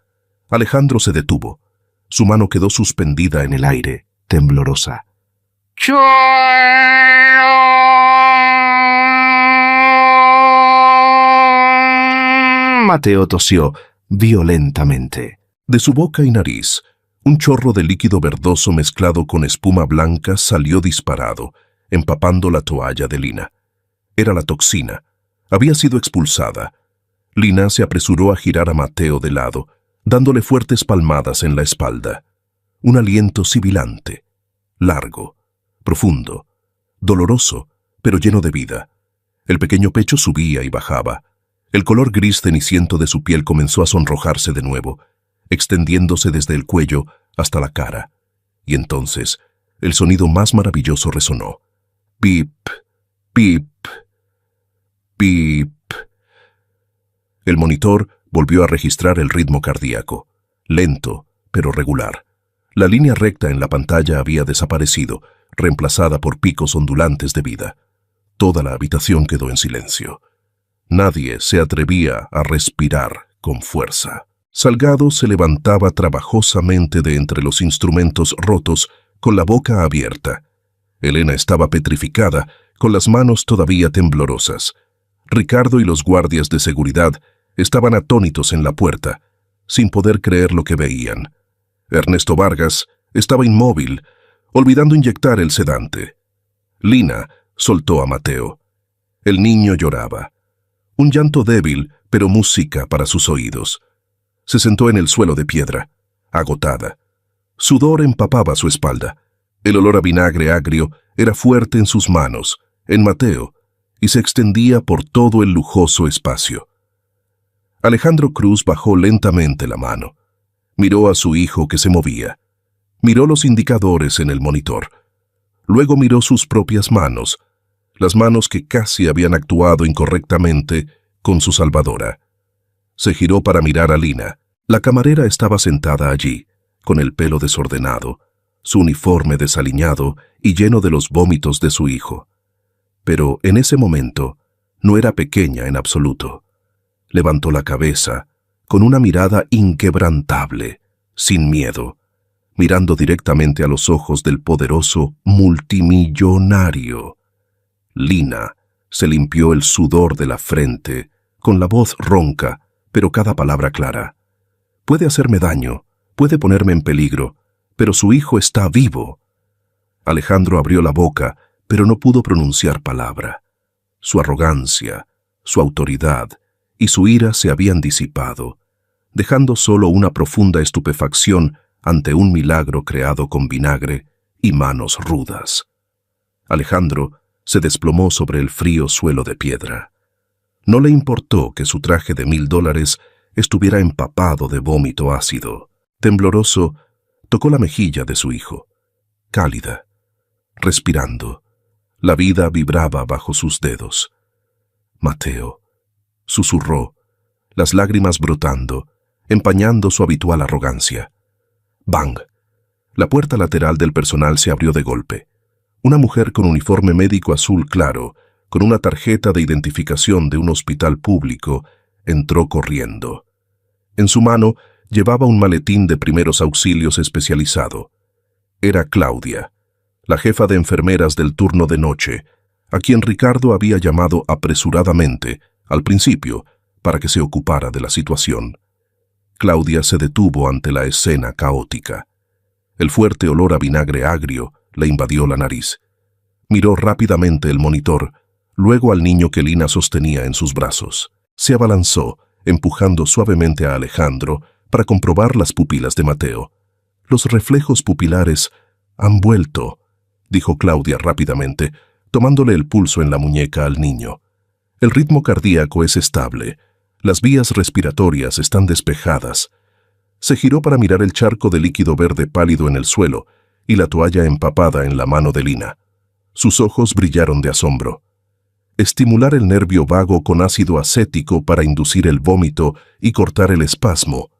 Speaker 2: Alejandro se detuvo. Su mano quedó suspendida en el aire, temblorosa. Mateo tosió violentamente. De su boca y nariz, un chorro de líquido verdoso mezclado con espuma blanca salió disparado, empapando la toalla de Lina. Era la toxina. Había sido expulsada. Lina se apresuró a girar a Mateo de lado, dándole fuertes palmadas en la espalda. Un aliento sibilante, largo, profundo, doloroso, pero lleno de vida. El pequeño pecho subía y bajaba. El color gris ceniciento de su piel comenzó a sonrojarse de nuevo, extendiéndose desde el cuello hasta la cara. Y entonces, el sonido más maravilloso resonó. Pip, pip, pip. El monitor volvió a registrar el ritmo cardíaco, lento, pero regular. La línea recta en la pantalla había desaparecido, reemplazada por picos ondulantes de vida. Toda la habitación quedó en silencio. Nadie se atrevía a respirar con fuerza. Salgado se levantaba trabajosamente de entre los instrumentos rotos, con la boca abierta. Elena estaba petrificada, con las manos todavía temblorosas. Ricardo y los guardias de seguridad estaban atónitos en la puerta, sin poder creer lo que veían. Ernesto Vargas estaba inmóvil, olvidando inyectar el sedante. Lina soltó a Mateo. El niño lloraba. Un llanto débil, pero música para sus oídos. Se sentó en el suelo de piedra, agotada. Sudor empapaba su espalda. El olor a vinagre agrio era fuerte en sus manos, en Mateo, y se extendía por todo el lujoso espacio. Alejandro Cruz bajó lentamente la mano. Miró a su hijo que se movía. Miró los indicadores en el monitor. Luego miró sus propias manos, las manos que casi habían actuado incorrectamente con su salvadora. Se giró para mirar a Lina. La camarera estaba sentada allí, con el pelo desordenado, su uniforme desaliñado y lleno de los vómitos de su hijo. Pero en ese momento no era pequeña en absoluto. Levantó la cabeza, con una mirada inquebrantable, sin miedo, mirando directamente a los ojos del poderoso multimillonario. Lina se limpió el sudor de la frente, con la voz ronca, pero cada palabra clara. Puede hacerme daño, puede ponerme en peligro, pero su hijo está vivo. Alejandro abrió la boca, pero no pudo pronunciar palabra. Su arrogancia, su autoridad y su ira se habían disipado, dejando solo una profunda estupefacción ante un milagro creado con vinagre y manos rudas. Alejandro se desplomó sobre el frío suelo de piedra. No le importó que su traje de $1000 estuviera empapado de vómito ácido. Tembloroso, tocó la mejilla de su hijo, cálida, respirando. La vida vibraba bajo sus dedos. Mateo, susurró, las lágrimas brotando, empañando su habitual arrogancia. ¡Bang! La puerta lateral del personal se abrió de golpe. Una mujer con uniforme médico azul claro, con una tarjeta de identificación de un hospital público, entró corriendo. En su mano llevaba un maletín de primeros auxilios especializado. Era Claudia, la jefa de enfermeras del turno de noche, a quien Ricardo había llamado apresuradamente, al principio, para que se ocupara de la situación. Claudia se detuvo ante la escena caótica. El fuerte olor a vinagre agrio le invadió la nariz. Miró rápidamente el monitor, luego al niño que Lina sostenía en sus brazos. Se abalanzó, empujando suavemente a Alejandro para comprobar las pupilas de Mateo. «Los reflejos pupilares han vuelto», dijo Claudia rápidamente, tomándole el pulso en la muñeca al niño. «El ritmo cardíaco es estable. Las vías respiratorias están despejadas». Se giró para mirar el charco de líquido verde pálido en el suelo y la toalla empapada en la mano de Lina. Sus ojos brillaron de asombro. Estimular el nervio vago con ácido acético para inducir el vómito y cortar el espasmo.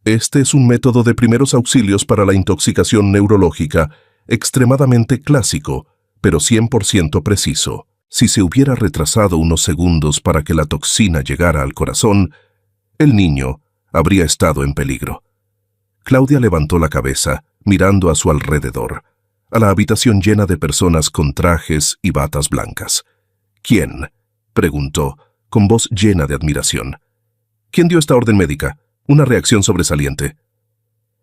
Speaker 2: Este es un método de primeros auxilios para la intoxicación neurológica, extremadamente clásico, pero 100% preciso. Si se hubiera retrasado unos segundos para que la toxina llegara al corazón, el niño habría estado en peligro. Claudia levantó la cabeza, mirando a su alrededor, a la habitación llena de personas con trajes y batas blancas. «¿Quién?», preguntó, con voz llena de admiración. «¿Quién dio esta orden médica? Una reacción sobresaliente».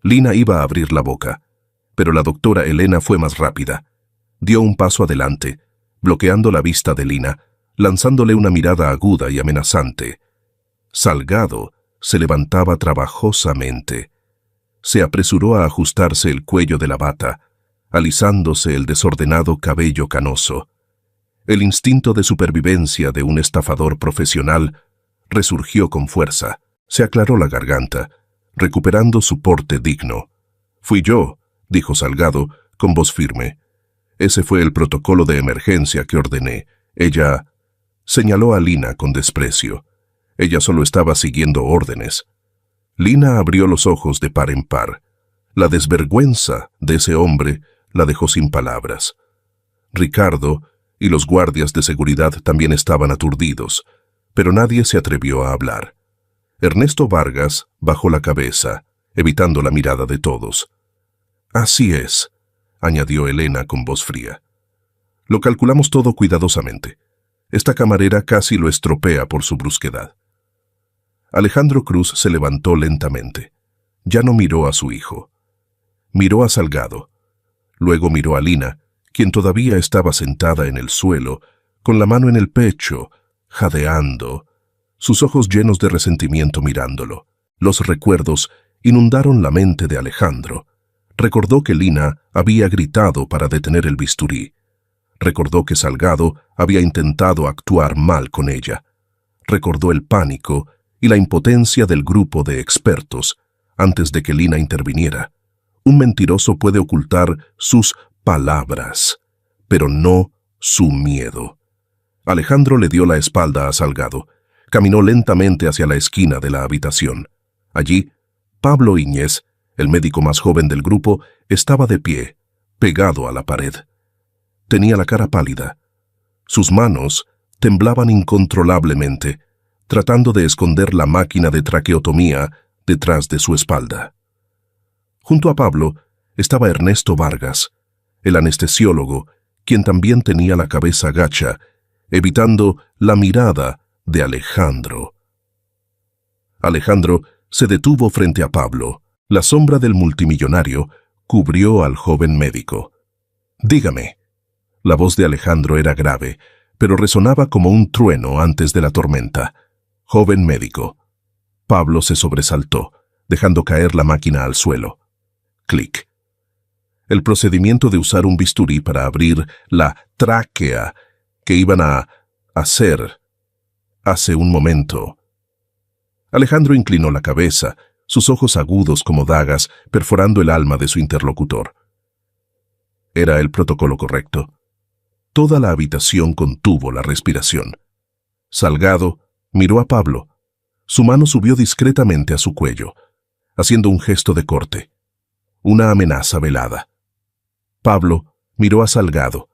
Speaker 2: Lina iba a abrir la boca, pero la doctora Elena fue más rápida. Dio un paso adelante, bloqueando la vista de Lina, lanzándole una mirada aguda y amenazante. Salgado se levantaba trabajosamente. Se apresuró a ajustarse el cuello de la bata, alisándose el desordenado cabello canoso. El instinto de supervivencia de un estafador profesional resurgió con fuerza. Se aclaró la garganta, recuperando su porte digno. «Fui yo», dijo Salgado, con voz firme. «Ese fue el protocolo de emergencia que ordené. Ella…» Señaló a Lina con desprecio. Ella solo estaba siguiendo órdenes. Lina abrió los ojos de par en par. La desvergüenza de ese hombre la dejó sin palabras. Ricardo y los guardias de seguridad también estaban aturdidos, pero nadie se atrevió a hablar. Ernesto Vargas bajó la cabeza, evitando la mirada de todos. «Así es», añadió Elena con voz fría. «Lo calculamos todo cuidadosamente. Esta camarera casi lo estropea por su brusquedad». Alejandro Cruz se levantó lentamente. Ya no miró a su hijo. Miró a Salgado. Luego miró a Lina, quien todavía estaba sentada en el suelo, con la mano en el pecho, jadeando, sus ojos llenos de resentimiento mirándolo. Los recuerdos inundaron la mente de Alejandro. Recordó que Lina había gritado para detener el bisturí. Recordó que Salgado había intentado actuar mal con ella. Recordó el pánico y la impotencia del grupo de expertos antes de que Lina interviniera. Un mentiroso puede ocultar sus palabras, pero no su miedo. Alejandro le dio la espalda a Salgado. Caminó lentamente hacia la esquina de la habitación. Allí, Pablo Íñez, el médico más joven del grupo, estaba de pie, pegado a la pared. Tenía la cara pálida. Sus manos temblaban incontrolablemente, tratando de esconder la máquina de traqueotomía detrás de su espalda. Junto a Pablo estaba Ernesto Vargas, el anestesiólogo, quien también tenía la cabeza gacha, evitando la mirada de Alejandro. Alejandro se detuvo frente a Pablo. La sombra del multimillonario cubrió al joven médico. «Dígame». La voz de Alejandro era grave, pero resonaba como un trueno antes de la tormenta. «Joven médico». Pablo se sobresaltó, dejando caer la máquina al suelo. Clic. El procedimiento de usar un bisturí para abrir la tráquea que iban a hacer hace un momento. Alejandro inclinó la cabeza, sus ojos agudos como dagas perforando el alma de su interlocutor. Era el protocolo correcto. Toda la habitación contuvo la respiración. Salgado miró a Pablo. Su mano subió discretamente a su cuello, haciendo un gesto de corte. Una amenaza velada. Pablo miró a Salgado.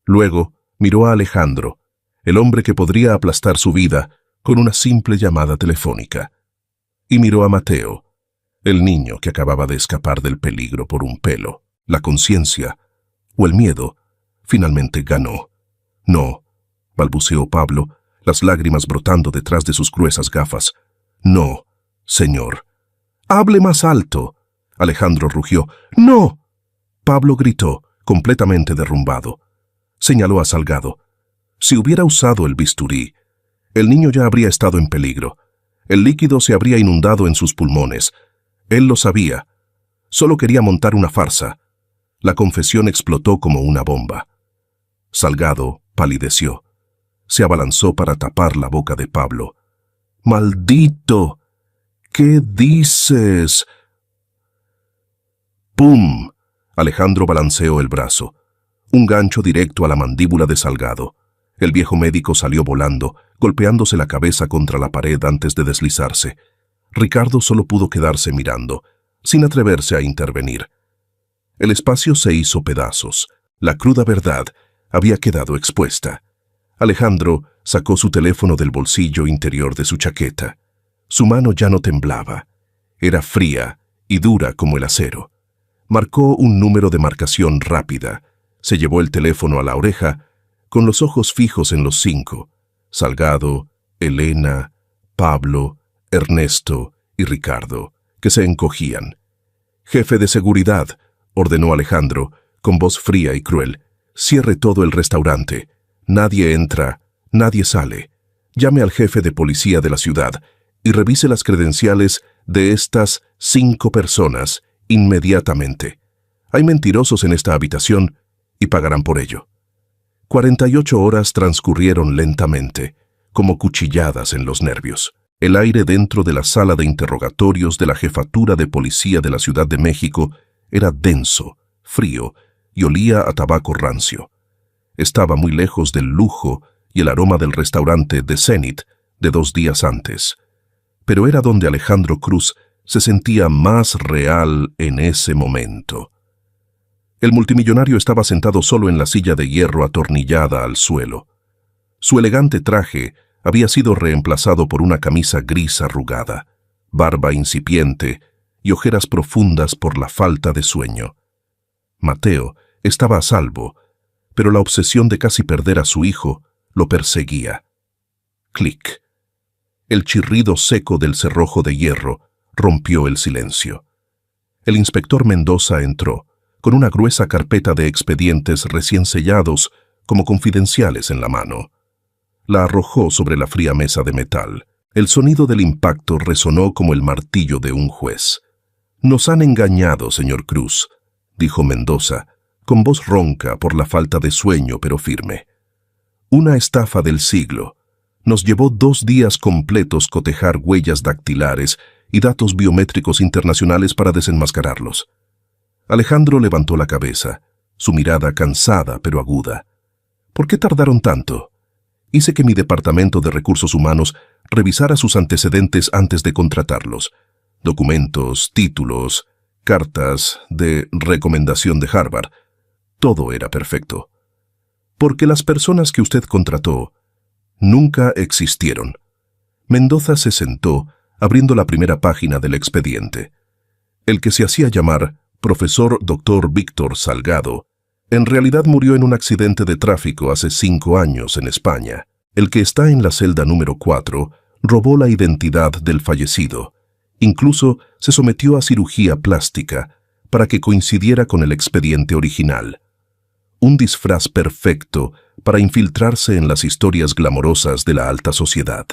Speaker 2: Luego miró a Alejandro, el hombre que podría aplastar su vida con una simple llamada telefónica. Y miró a Mateo, el niño que acababa de escapar del peligro por un pelo. La conciencia, o el miedo, finalmente ganó. «No», balbuceó Pablo, las lágrimas brotando detrás de sus gruesas gafas. «No, señor». «Hable más alto», Alejandro rugió. ¡No! Pablo gritó, completamente derrumbado. Señaló a Salgado. Si hubiera usado el bisturí, el niño ya habría estado en peligro. El líquido se habría inundado en sus pulmones. Él lo sabía. Solo quería montar una farsa. La confesión explotó como una bomba. Salgado palideció. Se abalanzó para tapar la boca de Pablo. ¡Maldito! ¿Qué dices? ¡Pum! Alejandro balanceó el brazo. Un gancho directo a la mandíbula de Salgado. El viejo médico salió volando, golpeándose la cabeza contra la pared antes de deslizarse. Ricardo solo pudo quedarse mirando, sin atreverse a intervenir. El espacio se hizo pedazos. La cruda verdad había quedado expuesta. Alejandro sacó su teléfono del bolsillo interior de su chaqueta. Su mano ya no temblaba. Era fría y dura como el acero. Marcó un número de marcación rápida. Se llevó el teléfono a la oreja, con los ojos fijos en los 5. Salgado, Elena, Pablo, Ernesto y Ricardo, que se encogían. «Jefe de seguridad», ordenó Alejandro, con voz fría y cruel. «Cierre todo el restaurante. Nadie entra, nadie sale. Llame al jefe de policía de la ciudad y revise las credenciales de estas 5 personas inmediatamente. Hay mentirosos en esta habitación y pagarán por ello». 48 horas transcurrieron lentamente, como cuchilladas en los nervios. El aire dentro de la sala de interrogatorios de la Jefatura de Policía de la Ciudad de México era denso, frío y olía a tabaco rancio. Estaba muy lejos del lujo y el aroma del restaurante The Zenith de 2 días antes. Pero era donde Alejandro Cruz se sentía más real en ese momento. El multimillonario estaba sentado solo en la silla de hierro atornillada al suelo. Su elegante traje había sido reemplazado por una camisa gris arrugada, barba incipiente y ojeras profundas por la falta de sueño. Mateo estaba a salvo, pero la obsesión de casi perder a su hijo lo perseguía. Clic. El chirrido seco del cerrojo de hierro rompió el silencio. El inspector Mendoza entró, con una gruesa carpeta de expedientes recién sellados como confidenciales en la mano. La arrojó sobre la fría mesa de metal. El sonido del impacto resonó como el martillo de un juez. «Nos han engañado, señor Cruz», dijo Mendoza, con voz ronca por la falta de sueño pero firme. «Una estafa del siglo. Nos llevó 2 días completos cotejar huellas dactilares y datos biométricos internacionales para desenmascararlos». Alejandro levantó la cabeza, su mirada cansada pero aguda. «¿Por qué tardaron tanto? Hice que mi departamento de recursos humanos revisara sus antecedentes antes de contratarlos. Documentos, títulos, cartas de recomendación de Harvard. Todo era perfecto. Porque las personas que usted contrató nunca existieron». Mendoza se sentó, abriendo la primera página del expediente. El que se hacía llamar profesor Dr. Víctor Salgado, en realidad murió en un accidente de tráfico hace 5 años en España. El que está en la celda número 4 robó la identidad del fallecido. Incluso se sometió a cirugía plástica para que coincidiera con el expediente original. Un disfraz perfecto para infiltrarse en las historias glamorosas de la alta sociedad.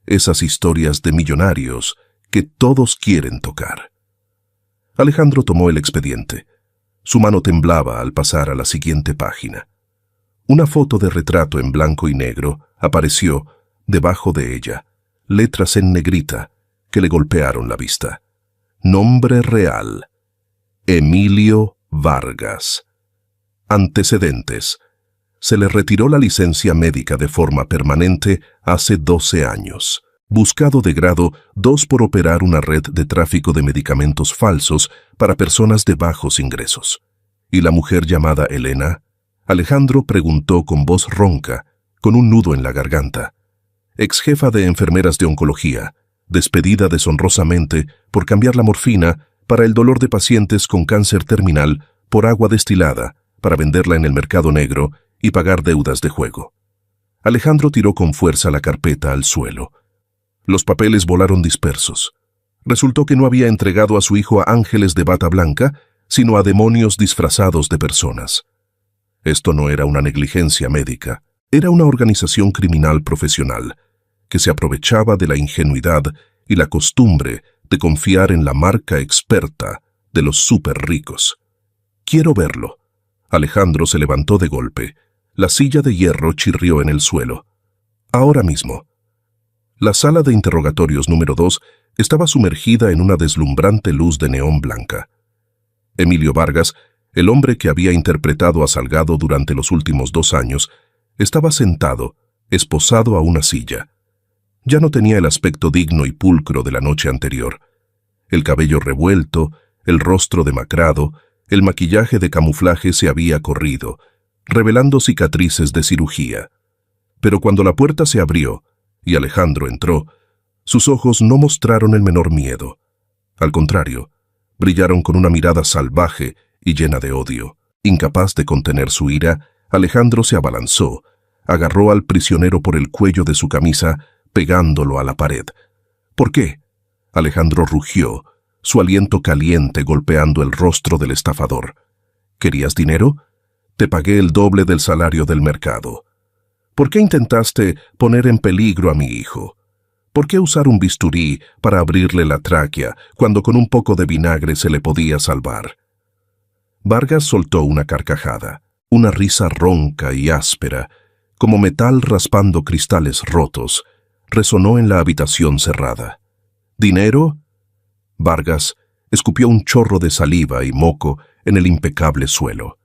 Speaker 2: Esas historias de millonarios que todos quieren tocar. Alejandro tomó el expediente. Su mano temblaba al pasar a la siguiente página. Una foto de retrato en blanco y negro apareció debajo de ella, letras en negrita que le golpearon la vista. Nombre real: Emilio Vargas. Antecedentes: se le retiró la licencia médica de forma permanente hace 12 años. Buscado de grado 2 por operar una red de tráfico de medicamentos falsos para personas de bajos ingresos. ¿Y la mujer llamada Elena? Alejandro preguntó con voz ronca, con un nudo en la garganta. Ex jefa de enfermeras de oncología, despedida deshonrosamente por cambiar la morfina para el dolor de pacientes con cáncer terminal por agua destilada para venderla en el mercado negro y pagar deudas de juego. Alejandro tiró con fuerza la carpeta al suelo. Los papeles volaron dispersos. Resultó que no había entregado a su hijo a ángeles de bata blanca, sino a demonios disfrazados de personas. Esto no era una negligencia médica, era una organización criminal profesional, que se aprovechaba de la ingenuidad y la costumbre de confiar en la marca experta de los súper ricos. «Quiero verlo». Alejandro se levantó de golpe. La silla de hierro chirrió en el suelo. «Ahora mismo». La sala de interrogatorios número 2 estaba sumergida en una deslumbrante luz de neón blanca. Emilio Vargas, el hombre que había interpretado a Salgado durante los últimos 2 años, estaba sentado, esposado a una silla. Ya no tenía el aspecto digno y pulcro de la noche anterior. El cabello revuelto, el rostro demacrado, el maquillaje de camuflaje se había corrido, revelando cicatrices de cirugía. Pero cuando la puerta se abrió y Alejandro entró, sus ojos no mostraron el menor miedo. Al contrario, brillaron con una mirada salvaje y llena de odio. Incapaz de contener su ira, Alejandro se abalanzó, agarró al prisionero por el cuello de su camisa, pegándolo a la pared. «¿Por qué?». Alejandro rugió, su aliento caliente golpeando el rostro del estafador. «¿Querías dinero? Te pagué el doble del salario del mercado. ¿Por qué intentaste poner en peligro a mi hijo? ¿Por qué usar un bisturí para abrirle la tráquea cuando con un poco de vinagre se le podía salvar?». Vargas soltó una carcajada, una risa ronca y áspera, como metal raspando cristales rotos, resonó en la habitación cerrada. «¿Dinero?». Vargas escupió un chorro de saliva y moco en el impecable suelo.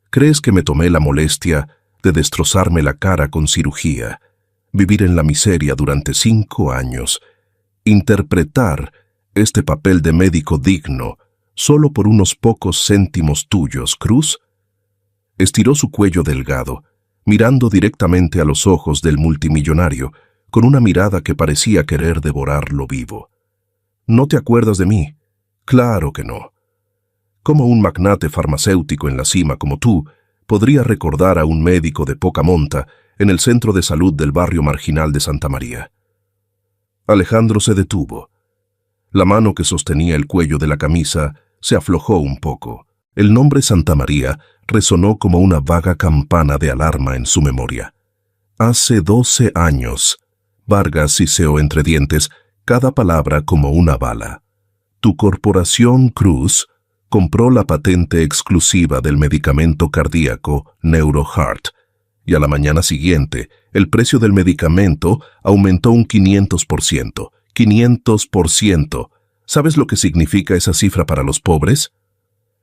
Speaker 2: «¿Crees que me tomé la molestia de destrozarme la cara con cirugía, vivir en la miseria durante 5 años, interpretar este papel de médico digno solo por unos pocos céntimos tuyos, Cruz?». Estiró su cuello delgado, mirando directamente a los ojos del multimillonario, con una mirada que parecía querer devorarlo vivo. «¿No te acuerdas de mí?». «Claro que no. ¿Cómo un magnate farmacéutico en la cima como tú podría recordar a un médico de poca monta en el centro de salud del barrio marginal de Santa María?». Alejandro se detuvo. La mano que sostenía el cuello de la camisa se aflojó un poco. El nombre Santa María resonó como una vaga campana de alarma en su memoria. «Hace 12 años», Vargas siseó entre dientes, cada palabra como una bala. «Tu corporación, Cruz, compró la patente exclusiva del medicamento cardíaco NeuroHeart, y a la mañana siguiente el precio del medicamento aumentó un 500%. 500%. ¿Sabes lo que significa esa cifra para los pobres?».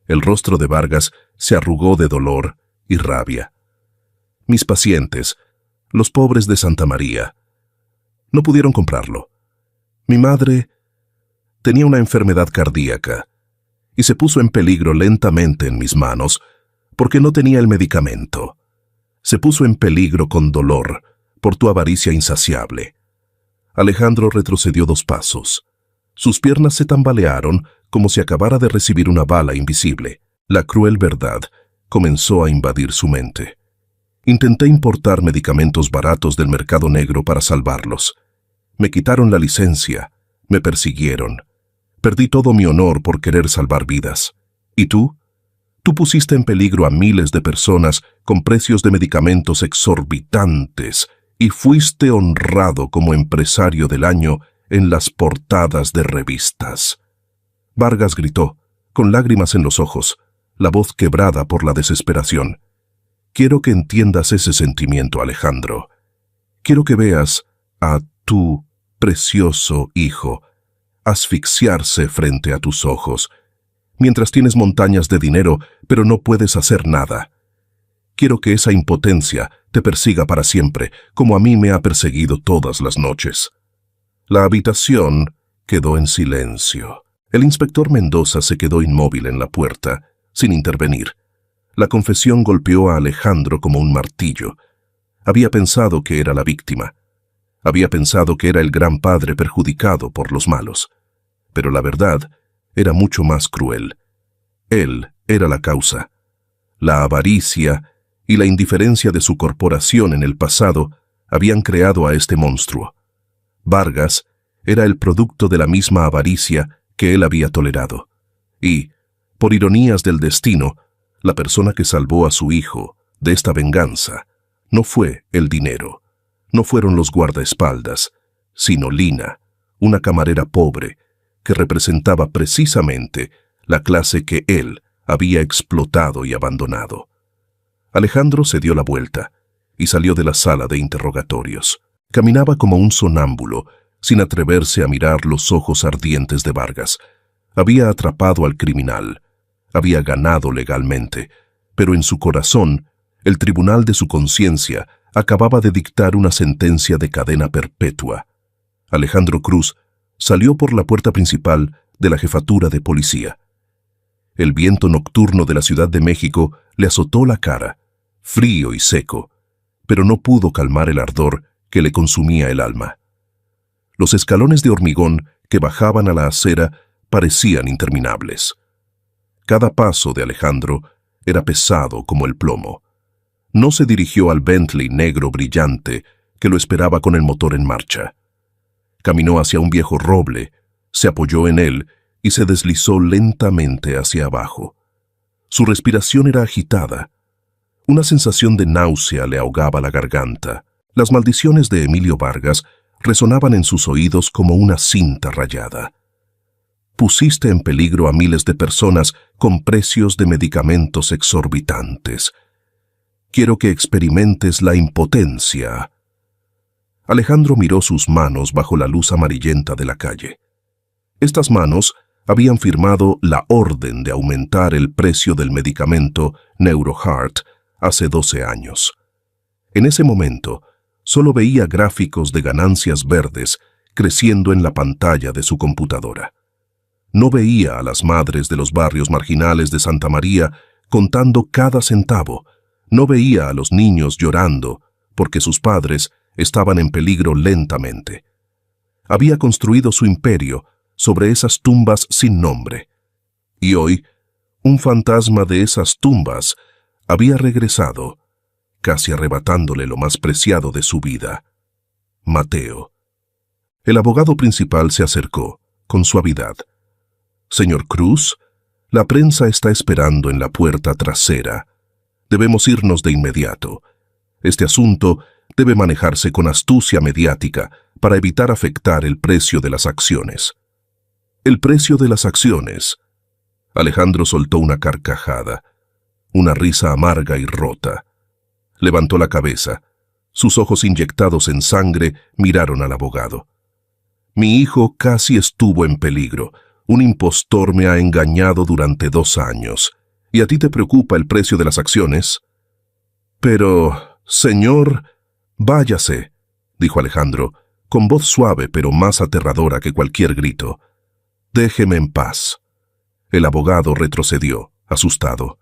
Speaker 2: El rostro de Vargas se arrugó de dolor y rabia. «Mis pacientes, los pobres de Santa María, no pudieron comprarlo. Mi madre tenía una enfermedad cardíaca y se puso en peligro lentamente en mis manos porque no tenía el medicamento. Se puso en peligro con dolor por tu avaricia insaciable». Alejandro retrocedió 2 pasos. Sus piernas se tambalearon como si acabara de recibir una bala invisible. La cruel verdad comenzó a invadir su mente. «Intenté importar medicamentos baratos del mercado negro para salvarlos. Me quitaron la licencia, me persiguieron. Perdí todo mi honor por querer salvar vidas. ¿Y tú? Tú pusiste en peligro a miles de personas con precios de medicamentos exorbitantes y fuiste honrado como empresario del año en las portadas de revistas». Vargas gritó, con lágrimas en los ojos, la voz quebrada por la desesperación. «Quiero que entiendas ese sentimiento, Alejandro. Quiero que veas a tu precioso hijo asfixiarse frente a tus ojos, mientras tienes montañas de dinero, pero no puedes hacer nada. Quiero que esa impotencia te persiga para siempre, como a mí me ha perseguido todas las noches». La habitación quedó en silencio. El inspector Mendoza se quedó inmóvil en la puerta, sin intervenir. La confesión golpeó a Alejandro como un martillo. Había pensado que era la víctima. Había pensado que era el gran padre perjudicado por los malos. Pero la verdad era mucho más cruel. Él era la causa. La avaricia y la indiferencia de su corporación en el pasado habían creado a este monstruo. Vargas era el producto de la misma avaricia que él había tolerado. Y, por ironías del destino, la persona que salvó a su hijo de esta venganza no fue el dinero, no fueron los guardaespaldas, sino Lina, una camarera pobre que representaba precisamente la clase que él había explotado y abandonado. Alejandro se dio la vuelta y salió de la sala de interrogatorios. Caminaba como un sonámbulo, sin atreverse a mirar los ojos ardientes de Vargas. Había atrapado al criminal, había ganado legalmente, pero en su corazón, el tribunal de su conciencia acababa de dictar una sentencia de cadena perpetua. Alejandro Cruz salió por la puerta principal de la jefatura de policía. El viento nocturno de la Ciudad de México le azotó la cara, frío y seco, pero no pudo calmar el ardor que le consumía el alma. Los escalones de hormigón que bajaban a la acera parecían interminables. Cada paso de Alejandro era pesado como el plomo. No se dirigió al Bentley negro brillante que lo esperaba con el motor en marcha. Caminó hacia un viejo roble, se apoyó en él y se deslizó lentamente hacia abajo. Su respiración era agitada. Una sensación de náusea le ahogaba la garganta. Las maldiciones de Emilio Vargas resonaban en sus oídos como una cinta rayada. Pusiste en peligro a miles de personas con precios de medicamentos exorbitantes. Quiero que experimentes la impotencia. Alejandro miró sus manos bajo la luz amarillenta de la calle. Estas manos habían firmado la orden de aumentar el precio del medicamento NeuroHeart hace 12 años. En ese momento, solo veía gráficos de ganancias verdes creciendo en la pantalla de su computadora. No veía a las madres de los barrios marginales de Santa María contando cada centavo. No veía a los niños llorando porque sus padres estaban en peligro lentamente. Había construido su imperio sobre esas tumbas sin nombre. Y hoy, un fantasma de esas tumbas había regresado, casi arrebatándole lo más preciado de su vida: Mateo. El abogado principal se acercó, con suavidad. «Señor Cruz, la prensa está esperando en la puerta trasera. Debemos irnos de inmediato. Este asunto debe manejarse con astucia mediática para evitar afectar el precio de las acciones». «¿El precio de las acciones?». Alejandro soltó una carcajada, una risa amarga y rota. Levantó la cabeza. Sus ojos inyectados en sangre miraron al abogado. «Mi hijo casi estuvo en peligro. Un impostor me ha engañado durante 2 años. ¿Y a ti te preocupa el precio de las acciones?». «Pero, señor...». «Váyase», dijo Alejandro, con voz suave pero más aterradora que cualquier grito. «Déjeme en paz». El abogado retrocedió, asustado.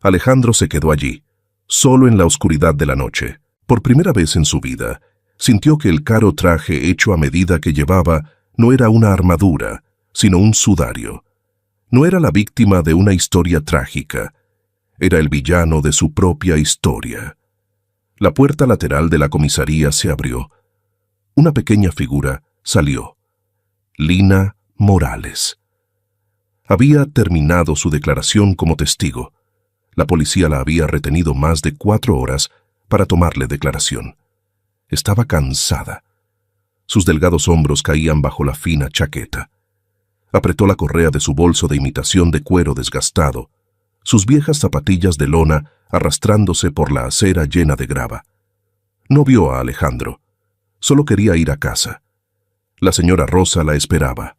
Speaker 2: Alejandro se quedó allí, solo en la oscuridad de la noche. Por primera vez en su vida, sintió que el caro traje hecho a medida que llevaba no era una armadura, sino un sudario. No era la víctima de una historia trágica, era el villano de su propia historia. La puerta lateral de la comisaría se abrió. Una pequeña figura salió. Lina Morales. Había terminado su declaración como testigo. La policía la había retenido más de 4 horas para tomarle declaración. Estaba cansada. Sus delgados hombros caían bajo la fina chaqueta. Apretó la correa de su bolso de imitación de cuero desgastado, sus viejas zapatillas de lona arrastrándose por la acera llena de grava. No vio a Alejandro. Solo quería ir a casa. La señora Rosa la esperaba.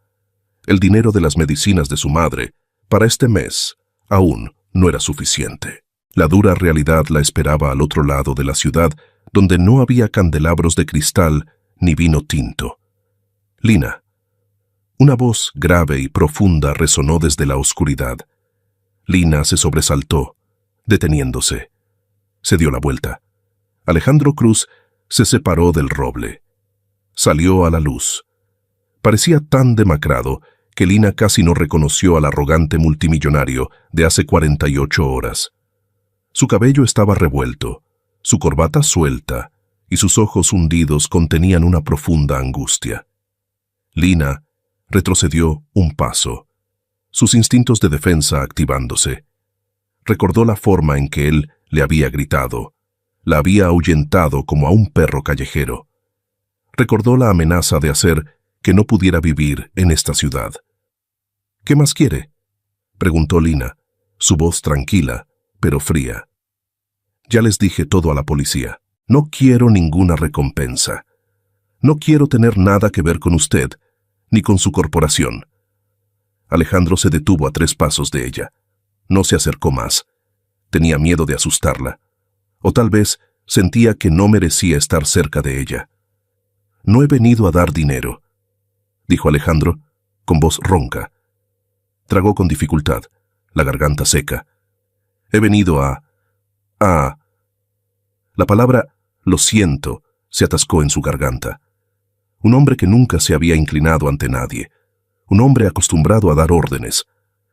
Speaker 2: El dinero de las medicinas de su madre, para este mes, aún no era suficiente. La dura realidad la esperaba al otro lado de la ciudad, donde no había candelabros de cristal ni vino tinto. «Lina». Una voz grave y profunda resonó desde la oscuridad. Lina se sobresaltó, deteniéndose. Se dio la vuelta. Alejandro Cruz se separó del roble. Salió a la luz. Parecía tan demacrado que Lina casi no reconoció al arrogante multimillonario de hace 48 horas. Su cabello estaba revuelto, su corbata suelta, y sus ojos hundidos contenían una profunda angustia. Lina retrocedió un paso, sus instintos de defensa activándose. Recordó la forma en que él le había gritado, la había ahuyentado como a un perro callejero. Recordó la amenaza de hacer que no pudiera vivir en esta ciudad. «¿Qué más quiere?», preguntó Lina, su voz tranquila, pero fría. «Ya les dije todo a la policía. No quiero ninguna recompensa. No quiero tener nada que ver con usted, ni con su corporación». Alejandro se detuvo a 3 pasos de ella. No se acercó más. Tenía miedo de asustarla. O tal vez sentía que no merecía estar cerca de ella. «No he venido a dar dinero», dijo Alejandro, con voz ronca. Tragó con dificultad, la garganta seca. «He venido a... La palabra «lo siento» se atascó en su garganta. Un hombre que nunca se había inclinado ante nadie, un hombre acostumbrado a dar órdenes,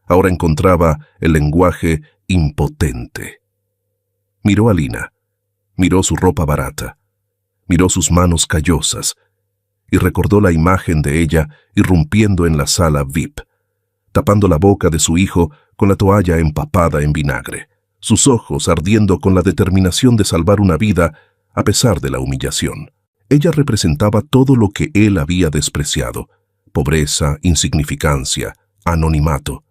Speaker 2: ahora encontraba el lenguaje impotente. Miró a Lina, miró su ropa barata, miró sus manos callosas y recordó la imagen de ella irrumpiendo en la sala VIP, tapando la boca de su hijo con la toalla empapada en vinagre, sus ojos ardiendo con la determinación de salvar una vida a pesar de la humillación. Ella representaba todo lo que él había despreciado: pobreza, insignificancia, anonimato.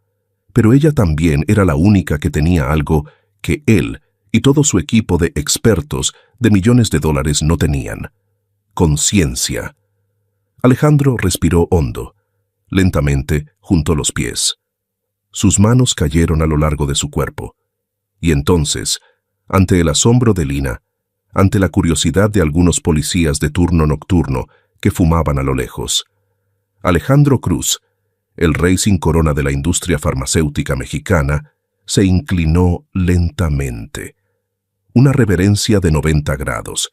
Speaker 2: Pero ella también era la única que tenía algo que él y todo su equipo de expertos de millones de dólares no tenían: conciencia. Alejandro respiró hondo, lentamente, junto a los pies. Sus manos cayeron a lo largo de su cuerpo. Y entonces, ante el asombro de Lina, ante la curiosidad de algunos policías de turno nocturno que fumaban a lo lejos, Alejandro Cruz, el rey sin corona de la industria farmacéutica mexicana, se inclinó lentamente. Una reverencia de 90 grados,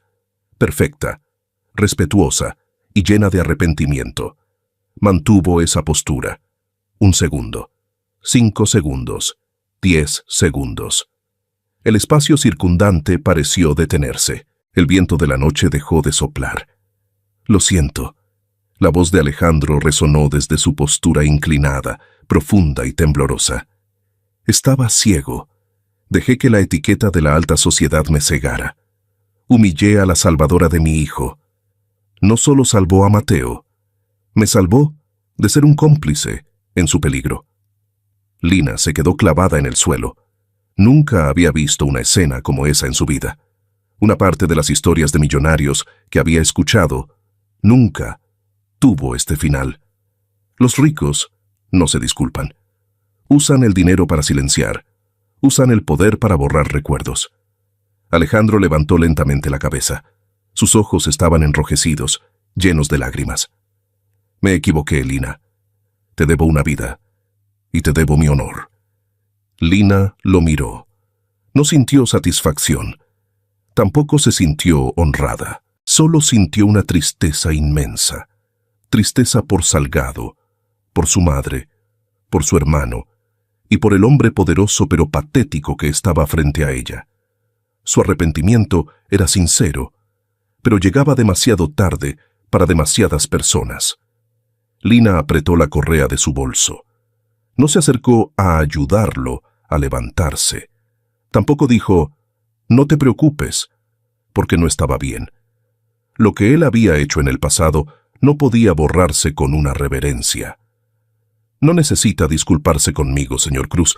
Speaker 2: perfecta, respetuosa y llena de arrepentimiento. Mantuvo esa postura. 1 segundo, 5 segundos, 10 segundos. El espacio circundante pareció detenerse. El viento de la noche dejó de soplar. «Lo siento». La voz de Alejandro resonó desde su postura inclinada, profunda y temblorosa. «Estaba ciego. Dejé que la etiqueta de la alta sociedad me cegara. Humillé a la salvadora de mi hijo. No solo salvó a Mateo, me salvó de ser un cómplice en su peligro». Lina se quedó clavada en el suelo. Nunca había visto una escena como esa en su vida. Una parte de las historias de millonarios que había escuchado nunca tuvo este final. Los ricos no se disculpan. Usan el dinero para silenciar. Usan el poder para borrar recuerdos. Alejandro levantó lentamente la cabeza. Sus ojos estaban enrojecidos, llenos de lágrimas. «Me equivoqué, Lina. Te debo una vida. Y te debo mi honor». Lina lo miró. No sintió satisfacción. Tampoco se sintió honrada. Solo sintió una tristeza inmensa. Tristeza por Salgado, por su madre, por su hermano y por el hombre poderoso pero patético que estaba frente a ella. Su arrepentimiento era sincero, pero llegaba demasiado tarde para demasiadas personas. Lina apretó la correa de su bolso. No se acercó a ayudarlo a levantarse. Tampoco dijo: «No te preocupes», porque no estaba bien. Lo que él había hecho en el pasado no podía borrarse con una reverencia. «No necesita disculparse conmigo, señor Cruz»,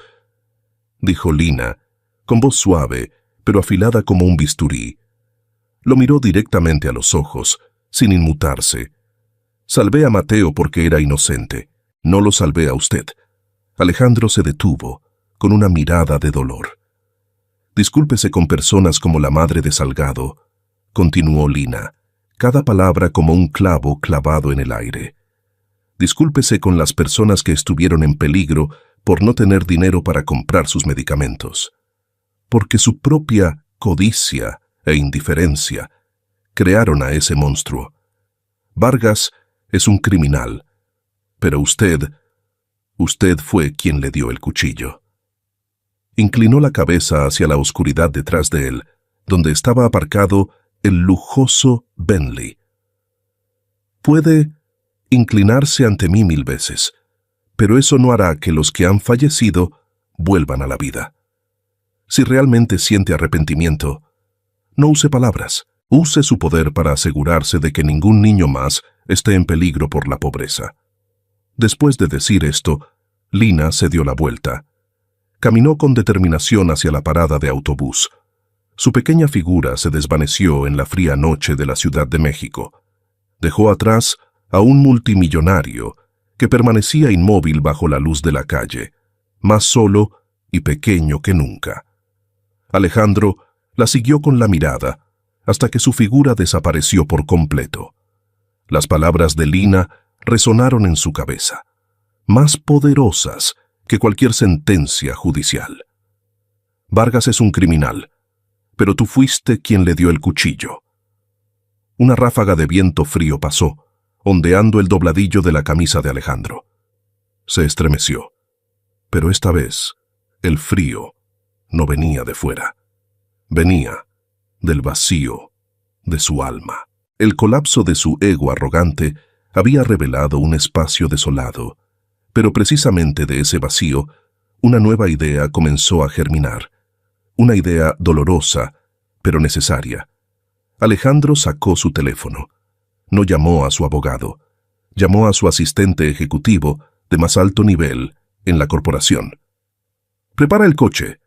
Speaker 2: dijo Lina, con voz suave, pero afilada como un bisturí. Lo miró directamente a los ojos, sin inmutarse. «Salvé a Mateo porque era inocente. No lo salvé a usted». Alejandro se detuvo, con una mirada de dolor. «Discúlpese con personas como la madre de Salgado», continuó Lina, cada palabra como un clavo clavado en el aire. «Discúlpese con las personas que estuvieron en peligro por no tener dinero para comprar sus medicamentos, porque su propia codicia e indiferencia crearon a ese monstruo. Vargas es un criminal, pero usted fue quien le dio el cuchillo». Inclinó la cabeza hacia la oscuridad detrás de él, donde estaba aparcado el lujoso Bentley. «Puede inclinarse ante mí 1000 veces, pero eso no hará que los que han fallecido vuelvan a la vida. Si realmente siente arrepentimiento, no use palabras, use su poder para asegurarse de que ningún niño más esté en peligro por la pobreza. Después de decir esto, Lina se dio la vuelta. Caminó con determinación hacia la parada de autobús. Su pequeña figura se desvaneció en la fría noche de la Ciudad de México. Dejó atrás a un multimillonario que permanecía inmóvil bajo la luz de la calle, más solo y pequeño que nunca. Alejandro la siguió con la mirada hasta que su figura desapareció por completo. Las palabras de Lina resonaron en su cabeza, más poderosas que cualquier sentencia judicial. Vargas es un criminal, pero tú fuiste quien le dio el cuchillo. Una ráfaga de viento frío pasó, ondeando el dobladillo de la camisa de Alejandro. Se estremeció, pero esta vez el frío no venía de fuera. Venía del vacío de su alma. El colapso de su ego arrogante había revelado un espacio desolado, pero precisamente de ese vacío, una nueva idea comenzó a germinar. Una idea dolorosa, pero necesaria. Alejandro sacó su teléfono. No llamó a su abogado. Llamó a su asistente ejecutivo de más alto nivel en la corporación. «Prepara el coche»,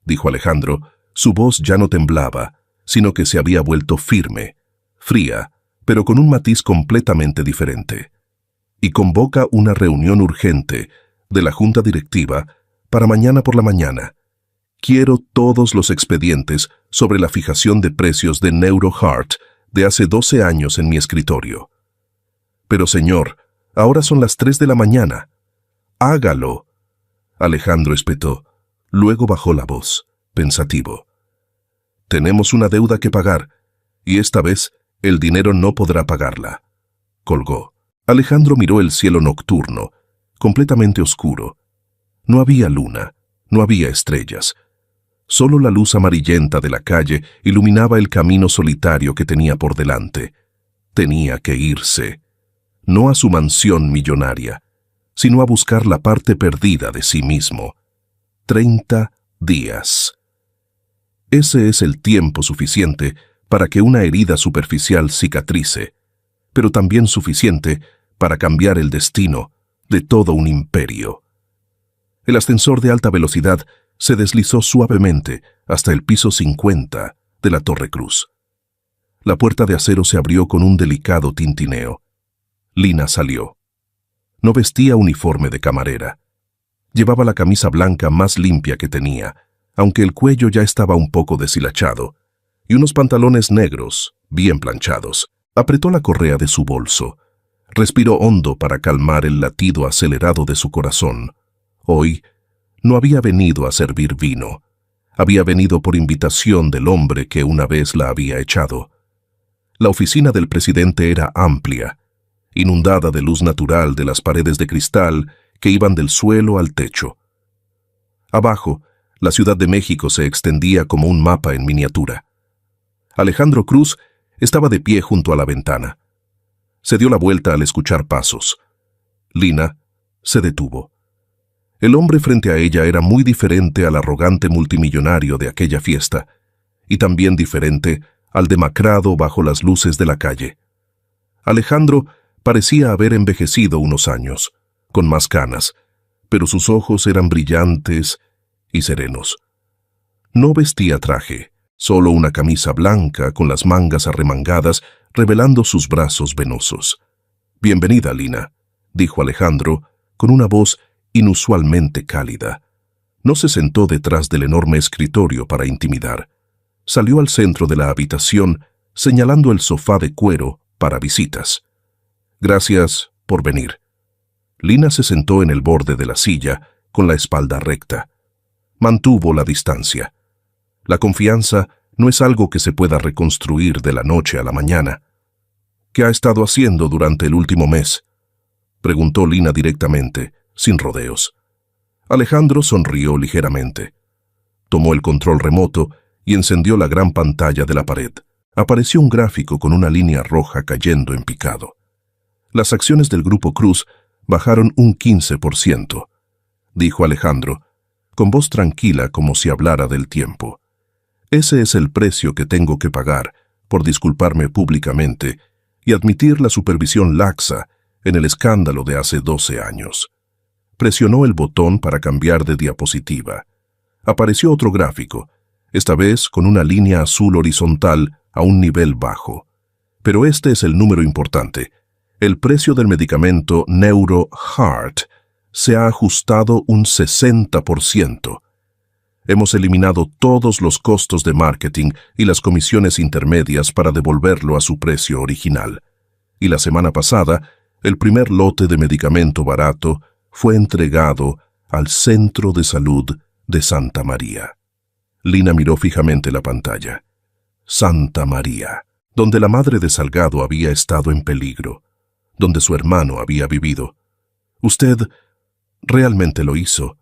Speaker 2: dijo Alejandro. Su voz ya no temblaba, sino que se había vuelto firme, fría, pero con un matiz completamente diferente. «Y convoca una reunión urgente de la junta directiva para mañana por la mañana. Quiero todos los expedientes sobre la fijación de precios de NeuroHeart de hace 12 años en mi escritorio». «Pero señor, ahora son las 3 de la mañana». «Hágalo». Alejandro espetó, luego bajó la voz, pensativo. «Tenemos una deuda que pagar, y esta vez el dinero no podrá pagarla». Colgó. Alejandro miró el cielo nocturno, completamente oscuro. No había luna, no había estrellas. Solo la luz amarillenta de la calle iluminaba el camino solitario que tenía por delante. Tenía que irse, no a su mansión millonaria, sino a buscar la parte perdida de sí mismo. 30 días. Ese es el tiempo suficiente para que una herida superficial cicatrice, pero también suficiente para cambiar el destino de todo un imperio. El ascensor de alta velocidad se deslizó suavemente hasta el piso 50 de la Torre Cruz. La puerta de acero se abrió con un delicado tintineo. Lina salió. No vestía uniforme de camarera. Llevaba la camisa blanca más limpia que tenía, aunque el cuello ya estaba un poco deshilachado, y unos pantalones negros, bien planchados. Apretó la correa de su bolso. Respiró hondo para calmar el latido acelerado de su corazón. Hoy no había venido a servir vino. Había venido por invitación del hombre que una vez la había echado. La oficina del presidente era amplia, inundada de luz natural de las paredes de cristal que iban del suelo al techo. Abajo, la Ciudad de México se extendía como un mapa en miniatura. Alejandro Cruz estaba de pie junto a la ventana. Se dio la vuelta al escuchar pasos. Lina se detuvo. El hombre frente a ella era muy diferente al arrogante multimillonario de aquella fiesta, y también diferente al demacrado bajo las luces de la calle. Alejandro parecía haber envejecido unos años, con más canas, pero sus ojos eran brillantes y serenos. No vestía traje, solo una camisa blanca con las mangas arremangadas revelando sus brazos venosos. «Bienvenida, Lina», dijo Alejandro, con una voz inusualmente cálida. No se sentó detrás del enorme escritorio para intimidar. Salió al centro de la habitación, señalando el sofá de cuero para visitas. «Gracias por venir». Lina se sentó en el borde de la silla, con la espalda recta. Mantuvo la distancia. La confianza no es algo que se pueda reconstruir de la noche a la mañana. «¿Qué ha estado haciendo durante el último mes?», preguntó Lina directamente, sin rodeos. Alejandro sonrió ligeramente. Tomó el control remoto y encendió la gran pantalla de la pared. Apareció un gráfico con una línea roja cayendo en picado. Las acciones del Grupo Cruz bajaron un 15%, dijo Alejandro, con voz tranquila como si hablara del tiempo. Ese es el precio que tengo que pagar por disculparme públicamente y admitir la supervisión laxa en el escándalo de hace 12 años. Presionó el botón para cambiar de diapositiva. Apareció otro gráfico, esta vez con una línea azul horizontal a un nivel bajo. Pero este es el número importante. El precio del medicamento NeuroHeart se ha ajustado un 60%. Hemos eliminado todos los costos de marketing y las comisiones intermedias para devolverlo a su precio original. Y la semana pasada, el primer lote de medicamento barato fue entregado al Centro de Salud de Santa María. Lina miró fijamente la pantalla. Santa María, donde la madre de Salgado había estado en peligro, donde su hermano había vivido. «Usted realmente lo hizo»,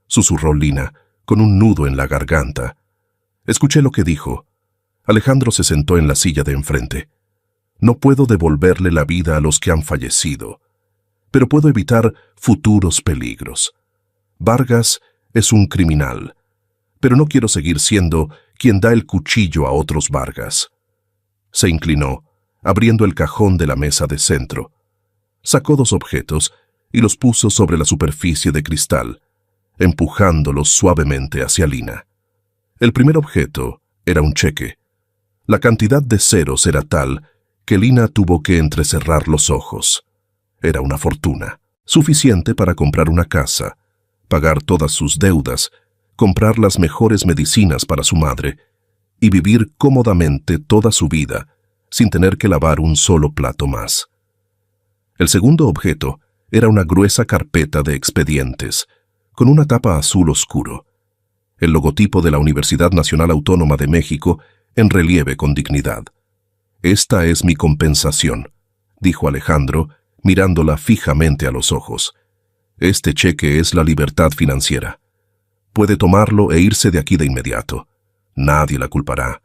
Speaker 2: susurró Lina, con un nudo en la garganta. Escuché lo que dijo. Alejandro se sentó en la silla de enfrente. No puedo devolverle la vida a los que han fallecido, pero puedo evitar futuros peligros. Vargas es un criminal, pero no quiero seguir siendo quien da el cuchillo a otros Vargas. Se inclinó, abriendo el cajón de la mesa de centro. Sacó 2 objetos y los puso sobre la superficie de cristal, empujándolos suavemente hacia Lina. El primer objeto era un cheque. La cantidad de ceros era tal que Lina tuvo que entrecerrar los ojos. Era una fortuna, suficiente para comprar una casa, pagar todas sus deudas, comprar las mejores medicinas para su madre y vivir cómodamente toda su vida sin tener que lavar un solo plato más. El segundo objeto era una gruesa carpeta de expedientes, con una tapa azul oscuro. El logotipo de la Universidad Nacional Autónoma de México en relieve con dignidad. «Esta es mi compensación», dijo Alejandro, mirándola fijamente a los ojos. «Este cheque es la libertad financiera. Puede tomarlo e irse de aquí de inmediato. Nadie la culpará.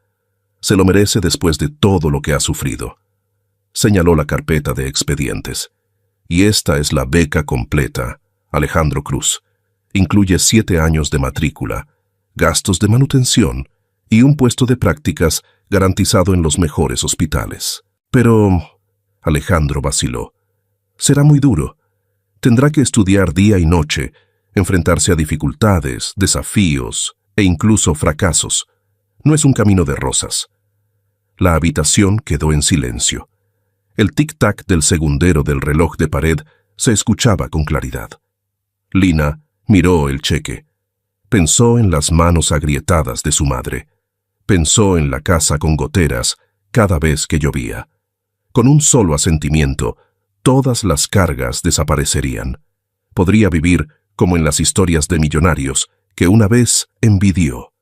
Speaker 2: Se lo merece después de todo lo que ha sufrido». Señaló la carpeta de expedientes. «Y esta es la beca completa, Alejandro Cruz. Incluye 7 años de matrícula, gastos de manutención y un puesto de prácticas garantizado en los mejores hospitales». «Pero...» Alejandro vaciló. «Será muy duro. Tendrá que estudiar día y noche, enfrentarse a dificultades, desafíos e incluso fracasos. No es un camino de rosas». La habitación quedó en silencio. El tic-tac del segundero del reloj de pared se escuchaba con claridad. Lina miró el cheque. Pensó en las manos agrietadas de su madre. Pensó en la casa con goteras cada vez que llovía. Con un solo asentimiento, todas las cargas desaparecerían. Podría vivir como en las historias de millonarios que una vez envidió.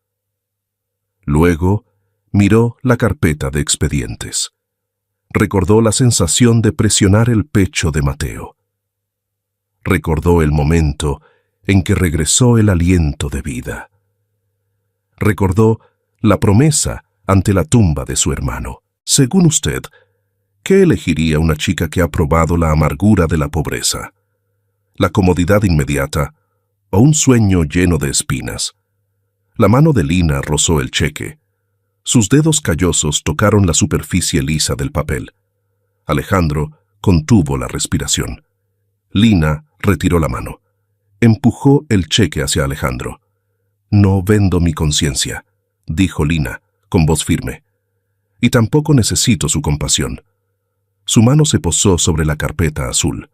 Speaker 2: Luego, miró la carpeta de expedientes. Recordó la sensación de presionar el pecho de Mateo. Recordó el momento en que regresó el aliento de vida. Recordó la promesa ante la tumba de su hermano. Según usted, ¿qué elegiría una chica que ha probado la amargura de la pobreza? ¿La comodidad inmediata o un sueño lleno de espinas? La mano de Lina rozó el cheque. Sus dedos callosos tocaron la superficie lisa del papel. Alejandro contuvo la respiración. Lina retiró la mano. Empujó el cheque hacia Alejandro. «No vendo mi conciencia», dijo Lina, con voz firme. «Y tampoco necesito su compasión». Su mano se posó sobre la carpeta azul.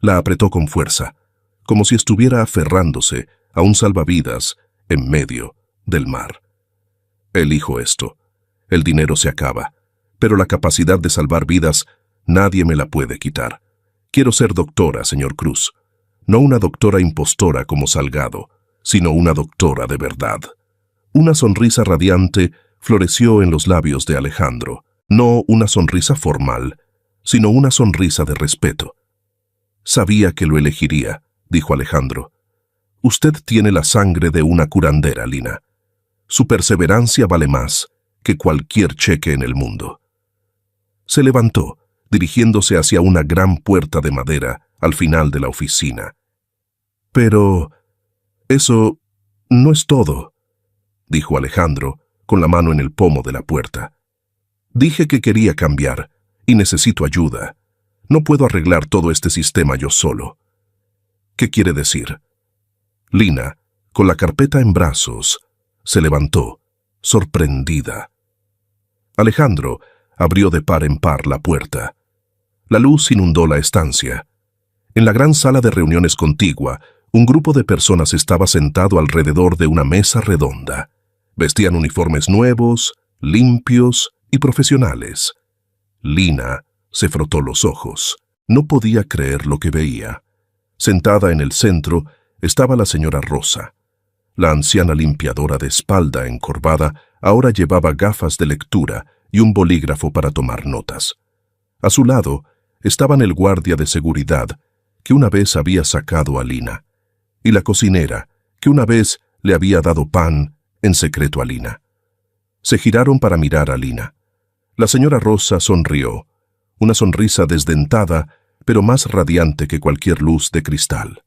Speaker 2: La apretó con fuerza, como si estuviera aferrándose a un salvavidas en medio del mar. «Elijo esto. El dinero se acaba, pero la capacidad de salvar vidas nadie me la puede quitar. Quiero ser doctora, señor Cruz. No una doctora impostora como Salgado, sino una doctora de verdad». Una sonrisa radiante floreció en los labios de Alejandro. No una sonrisa formal, sino una sonrisa de respeto. «Sabía que lo elegiría», dijo Alejandro. «Usted tiene la sangre de una curandera, Lina. Su perseverancia vale más que cualquier cheque en el mundo». Se levantó, dirigiéndose hacia una gran puerta de madera al final de la oficina. «Pero eso no es todo», dijo Alejandro, con la mano en el pomo de la puerta. «Dije que quería cambiar y necesito ayuda. No puedo arreglar todo este sistema yo solo». «¿Qué quiere decir?» Lina, con la carpeta en brazos, se levantó, sorprendida. Alejandro abrió de par en par la puerta. La luz inundó la estancia. En la gran sala de reuniones contigua, un grupo de personas estaba sentado alrededor de una mesa redonda. Vestían uniformes nuevos, limpios y profesionales. Lina se frotó los ojos. No podía creer lo que veía. Sentada en el centro estaba la señora Rosa. La anciana limpiadora de espalda encorvada ahora llevaba gafas de lectura y un bolígrafo para tomar notas. A su lado estaban el guardia de seguridad, que una vez había sacado a Lina, y la cocinera, que una vez le había dado pan en secreto a Lina. Se giraron para mirar a Lina. La señora Rosa sonrió, una sonrisa desdentada, pero más radiante que cualquier luz de cristal.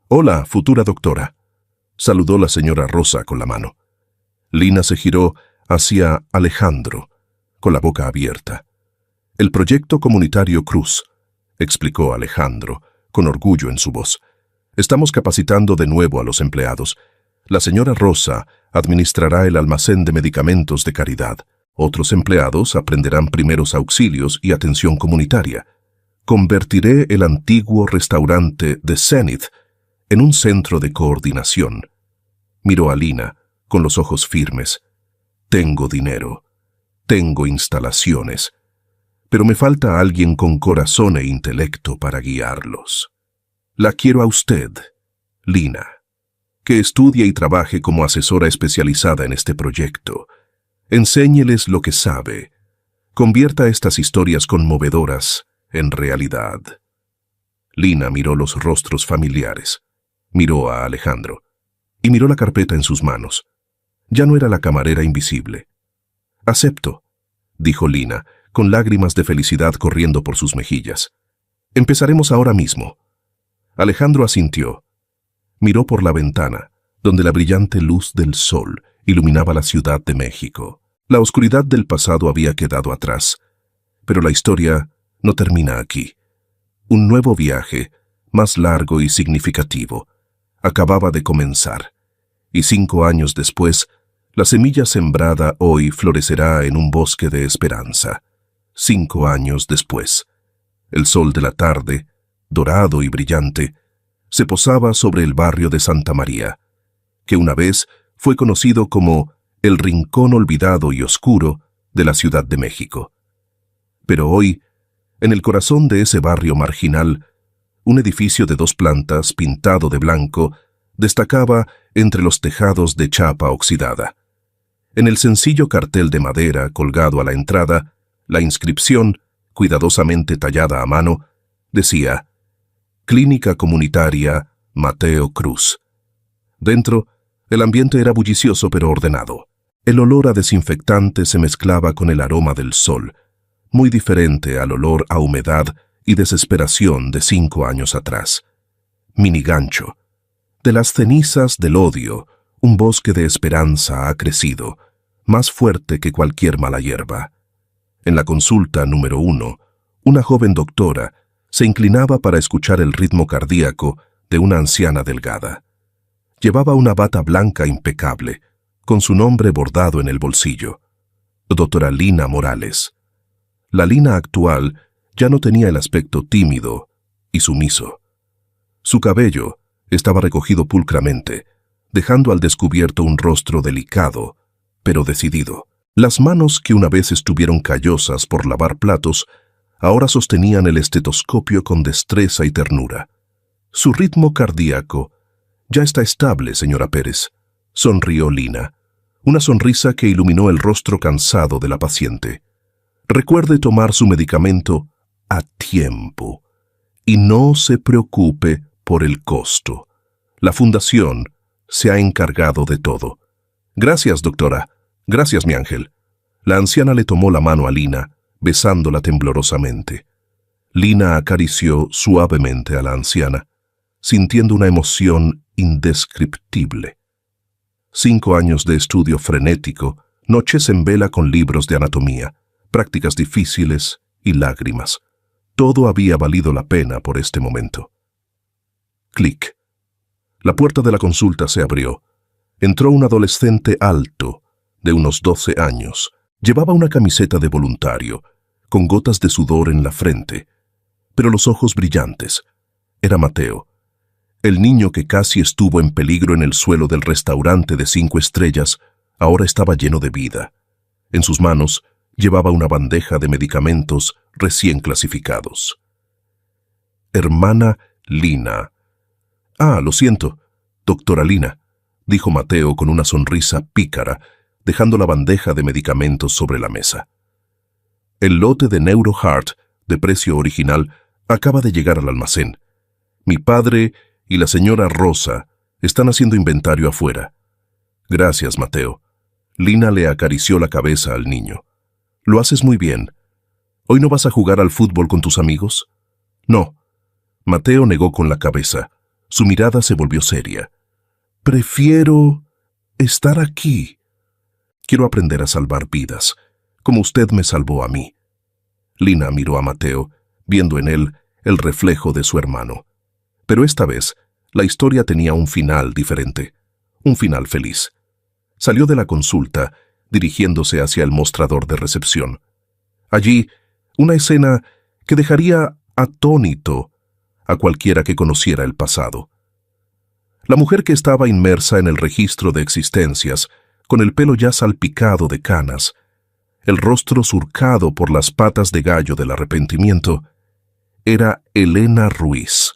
Speaker 2: «Hola, futura doctora», saludó la señora Rosa con la mano. Lina se giró hacia Alejandro, con la boca abierta. «El proyecto comunitario Cruz», explicó Alejandro, con orgullo en su voz. «Estamos capacitando de nuevo a los empleados. La señora Rosa administrará el almacén de medicamentos de caridad. Otros empleados aprenderán primeros auxilios y atención comunitaria. Convertiré el antiguo restaurante de Zenith en un centro de coordinación». Miró a Lina con los ojos firmes. «Tengo dinero, tengo instalaciones, pero me falta alguien con corazón e intelecto para guiarlos. La quiero a usted, Lina, que estudie y trabaje como asesora especializada en este proyecto. Enséñeles lo que sabe. Convierta estas historias conmovedoras en realidad». Lina miró los rostros familiares, miró a Alejandro y miró la carpeta en sus manos. Ya no era la camarera invisible. «Acepto», dijo Lina, con lágrimas de felicidad corriendo por sus mejillas. «Empezaremos ahora mismo». Alejandro asintió. Miró por la ventana, donde la brillante luz del sol iluminaba la Ciudad de México. La oscuridad del pasado había quedado atrás, pero la historia no termina aquí. Un nuevo viaje, más largo y significativo, acababa de comenzar, y 5 años después, la semilla sembrada hoy florecerá en un bosque de esperanza. 5 años después, el sol de la tarde, dorado y brillante, se posaba sobre el barrio de Santa María, que una vez fue conocido como el rincón olvidado y oscuro de la Ciudad de México. Pero hoy, en el corazón de ese barrio marginal, un edificio de 2 plantas pintado de blanco destacaba entre los tejados de chapa oxidada. En el sencillo cartel de madera colgado a la entrada, la inscripción, cuidadosamente tallada a mano, decía: «Clínica Comunitaria Mateo Cruz». Dentro, el ambiente era bullicioso pero ordenado. El olor a desinfectante se mezclaba con el aroma del sol, muy diferente al olor a humedad y desesperación de 5 años atrás. Minigancho. De las cenizas del odio, un bosque de esperanza ha crecido, más fuerte que cualquier mala hierba. En la consulta número 1, una joven doctora se inclinaba para escuchar el ritmo cardíaco de una anciana delgada. Llevaba una bata blanca impecable, con su nombre bordado en el bolsillo: doctora Lina Morales. La Lina actual ya no tenía el aspecto tímido y sumiso. Su cabello estaba recogido pulcramente, dejando al descubierto un rostro delicado, pero decidido. Las manos que una vez estuvieron callosas por lavar platos, ahora sostenían el estetoscopio con destreza y ternura. Su ritmo cardíaco ya está estable, señora Pérez, sonrió Lina, una sonrisa que iluminó el rostro cansado de la paciente. Recuerde tomar su medicamento a tiempo y no se preocupe por el costo. La fundación se ha encargado de todo. Gracias, doctora. Gracias, mi ángel. La anciana le tomó la mano a Lina, besándola temblorosamente. Lina acarició suavemente a la anciana, sintiendo una emoción indescriptible. 5 años de estudio frenético, noches en vela con libros de anatomía, prácticas difíciles y lágrimas. Todo había valido la pena por este momento. Clic. La puerta de la consulta se abrió. Entró un adolescente alto, de unos 12 años. Llevaba una camiseta de voluntario, con gotas de sudor en la frente, pero los ojos brillantes. Era Mateo, el niño que casi estuvo en peligro en el suelo del restaurante de 5 estrellas, ahora estaba lleno de vida. En sus manos llevaba una bandeja de medicamentos recién clasificados. Hermana Lina. Ah, lo siento, doctora Lina, dijo Mateo con una sonrisa pícara, dejando la bandeja de medicamentos sobre la mesa. El lote de NeuroHeart, de precio original, acaba de llegar al almacén. Mi padre y la señora Rosa están haciendo inventario afuera. Gracias, Mateo. Lina le acarició la cabeza al niño. Lo haces muy bien. ¿Hoy no vas a jugar al fútbol con tus amigos? No. Mateo negó con la cabeza. Su mirada se volvió seria. Prefiero estar aquí. Quiero aprender a salvar vidas, como usted me salvó a mí. Lina miró a Mateo, viendo en él el reflejo de su hermano. Pero esta vez, la historia tenía un final diferente, un final feliz. Salió de la consulta, dirigiéndose hacia el mostrador de recepción. Allí, una escena que dejaría atónito a cualquiera que conociera el pasado. La mujer que estaba inmersa en el registro de existencias, con el pelo ya salpicado de canas, el rostro surcado por las patas de gallo del arrepentimiento, era Elena Ruiz.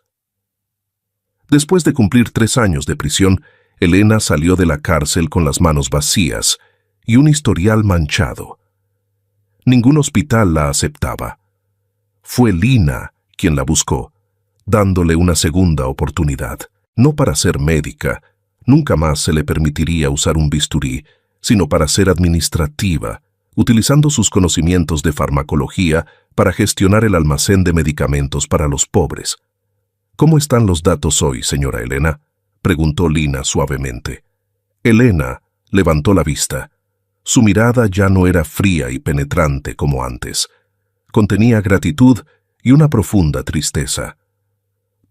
Speaker 2: Después de cumplir 3 años de prisión, Elena salió de la cárcel con las manos vacías y un historial manchado. Ningún hospital la aceptaba. Fue Lina quien la buscó, dándole una segunda oportunidad. No para ser médica, nunca más se le permitiría usar un bisturí, sino para ser administrativa, utilizando sus conocimientos de farmacología para gestionar el almacén de medicamentos para los pobres. ¿Cómo están los datos hoy, señora Elena?, preguntó Lina suavemente. Elena levantó la vista. Su mirada ya no era fría y penetrante como antes. Contenía gratitud y una profunda tristeza.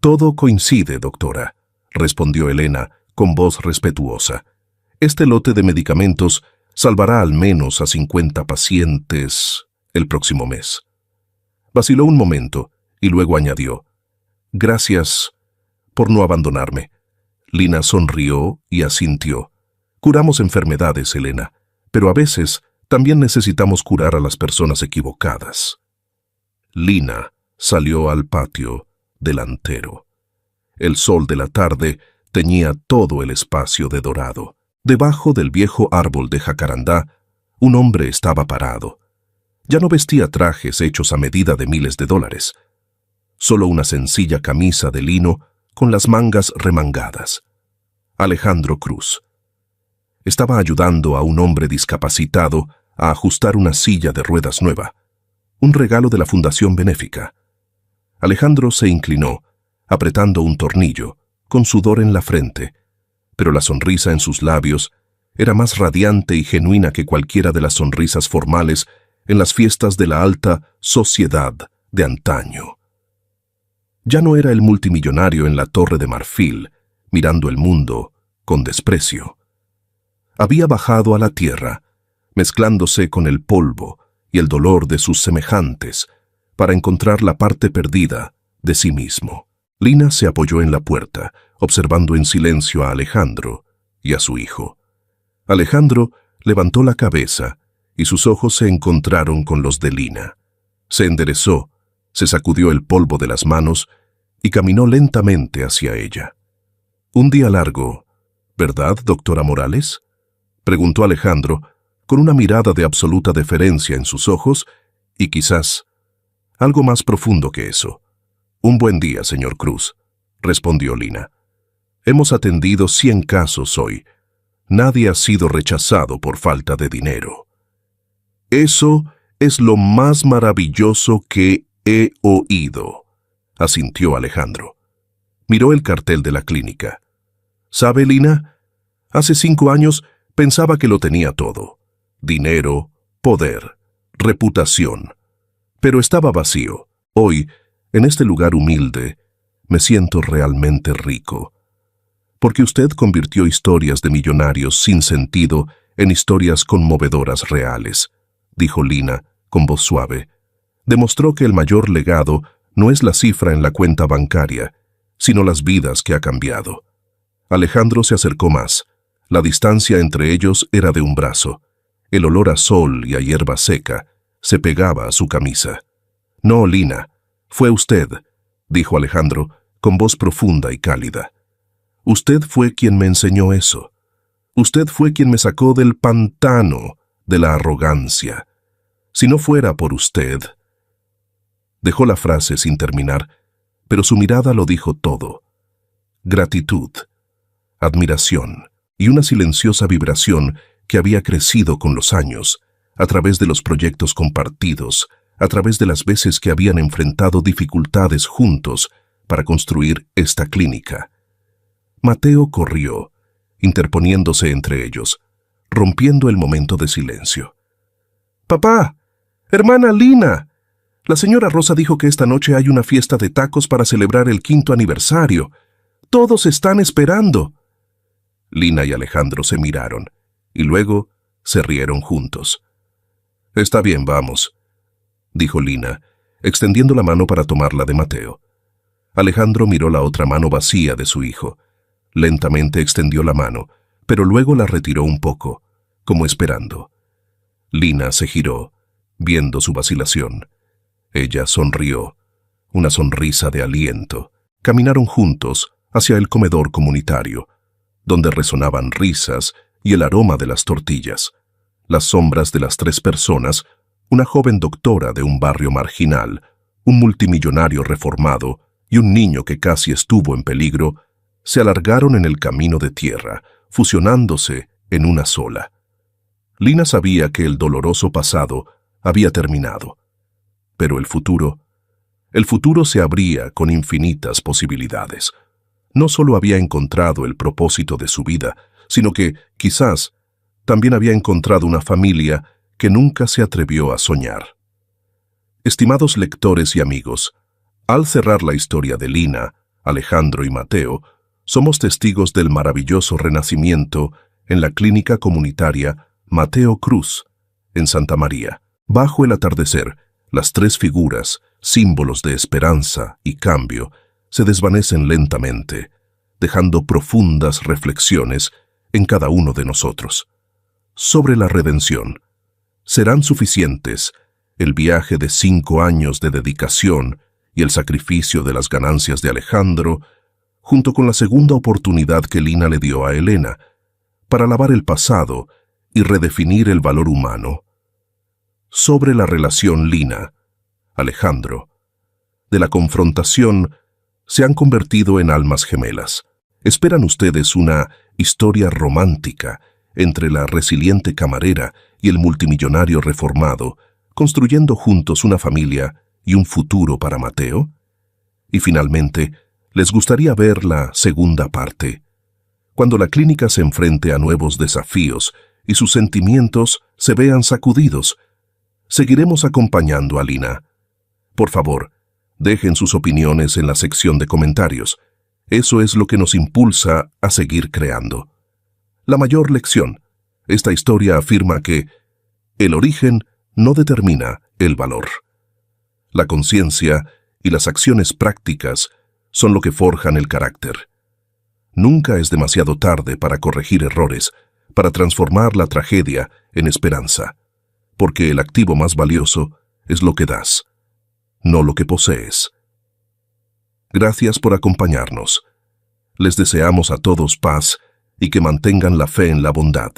Speaker 2: Todo coincide, doctora, respondió Elena con voz respetuosa. Este lote de medicamentos salvará al menos a 50 pacientes el próximo mes. Vaciló un momento y luego añadió: Gracias por no abandonarme. Lina sonrió y asintió. Curamos enfermedades, Elena, pero a veces también necesitamos curar a las personas equivocadas. Lina salió al patio delantero. El sol de la tarde teñía todo el espacio de dorado. Debajo del viejo árbol de jacarandá, un hombre estaba parado. Ya no vestía trajes hechos a medida de miles de dólares. Solo una sencilla camisa de lino con las mangas remangadas. Alejandro Cruz. Estaba ayudando a un hombre discapacitado a ajustar una silla de ruedas nueva, un regalo de la Fundación Benéfica. Alejandro se inclinó, apretando un tornillo, con sudor en la frente, pero la sonrisa en sus labios era más radiante y genuina que cualquiera de las sonrisas formales en las fiestas de la alta sociedad de antaño. Ya no era el multimillonario en la Torre de Marfil, mirando el mundo con desprecio. Había bajado a la tierra, mezclándose con el polvo y el dolor de sus semejantes, para encontrar la parte perdida de sí mismo. Lina se apoyó en la puerta, observando en silencio a Alejandro y a su hijo. Alejandro levantó la cabeza y sus ojos se encontraron con los de Lina. Se enderezó, se sacudió el polvo de las manos y caminó lentamente hacia ella. Un día largo, ¿verdad, doctora Morales?, preguntó Alejandro, con una mirada de absoluta deferencia en sus ojos y quizás algo más profundo que eso. Un buen día, señor Cruz, respondió Lina. Hemos atendido 100 casos hoy. Nadie ha sido rechazado por falta de dinero. Eso es lo más maravilloso que he oído, asintió Alejandro. Miró el cartel de la clínica. ¿Sabe, Lina? Hace 5 años pensaba que lo tenía todo. Dinero, poder, reputación. Pero estaba vacío. Hoy, en este lugar humilde, me siento realmente rico. Porque usted convirtió historias de millonarios sin sentido en historias conmovedoras reales, dijo Lina con voz suave. Demostró que el mayor legado no es la cifra en la cuenta bancaria, sino las vidas que ha cambiado. Alejandro se acercó más. La distancia entre ellos era de un brazo. El olor a sol y a hierba seca se pegaba a su camisa. No, Lina, fue usted, dijo Alejandro con voz profunda y cálida. Usted fue quien me enseñó eso. Usted fue quien me sacó del pantano de la arrogancia. Si no fuera por usted... Dejó la frase sin terminar, pero su mirada lo dijo todo. Gratitud, admiración y una silenciosa vibración que había crecido con los años, a través de los proyectos compartidos, a través de las veces que habían enfrentado dificultades juntos para construir esta clínica. Mateo corrió, interponiéndose entre ellos, rompiendo el momento de silencio. «¡Papá! ¡Hermana Lina! La señora Rosa dijo que esta noche hay una fiesta de tacos para celebrar el 5º aniversario. ¡Todos están esperando!» Lina y Alejandro se miraron, y luego se rieron juntos. «Está bien, vamos», dijo Lina, extendiendo la mano para tomarla de Mateo. Alejandro miró la otra mano vacía de su hijo. Lentamente extendió la mano, pero luego la retiró un poco, como esperando. Lina se giró, viendo su vacilación. Ella sonrió, una sonrisa de aliento. Caminaron juntos hacia el comedor comunitario, donde resonaban risas y el aroma de las tortillas. Las sombras de las 3 personas, una joven doctora de un barrio marginal, un multimillonario reformado y un niño que casi estuvo en peligro, se alargaron en el camino de tierra, fusionándose en una sola. Lina sabía que el doloroso pasado había terminado, pero el futuro se abría con infinitas posibilidades. No solo había encontrado el propósito de su vida, sino que, quizás, también había encontrado una familia que nunca se atrevió a soñar. Estimados lectores y amigos, al cerrar la historia de Lina, Alejandro y Mateo, somos testigos del maravilloso renacimiento en la clínica comunitaria Mateo Cruz, en Santa María. Bajo el atardecer, las 3 figuras, símbolos de esperanza y cambio, se desvanecen lentamente, dejando profundas reflexiones en cada uno de nosotros. Sobre la redención, ¿serán suficientes el viaje de 5 años de dedicación y el sacrificio de las ganancias de Alejandro, junto con la segunda oportunidad que Lina le dio a Elena, para lavar el pasado y redefinir el valor humano? Sobre la relación Lina-Alejandro, de la confrontación se han convertido en almas gemelas. ¿Esperan ustedes una historia romántica entre la resiliente camarera y el multimillonario reformado, construyendo juntos una familia y un futuro para Mateo? Y finalmente, ¿les gustaría ver la segunda parte? Cuando la clínica se enfrente a nuevos desafíos y sus sentimientos se vean sacudidos, seguiremos acompañando a Lina. Por favor, dejen sus opiniones en la sección de comentarios. Eso es lo que nos impulsa a seguir creando. La mayor lección. Esta historia afirma que el origen no determina el valor. La conciencia y las acciones prácticas son lo que forjan el carácter. Nunca es demasiado tarde para corregir errores, para transformar la tragedia en esperanza, porque el activo más valioso es lo que das, no lo que posees. Gracias por acompañarnos. Les deseamos a todos paz y que mantengan la fe en la bondad.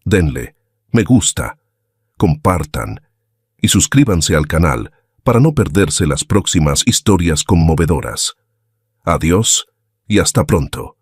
Speaker 2: Denle me gusta, compartan y suscríbanse al canal para no perderse las próximas historias conmovedoras. Adiós y hasta pronto.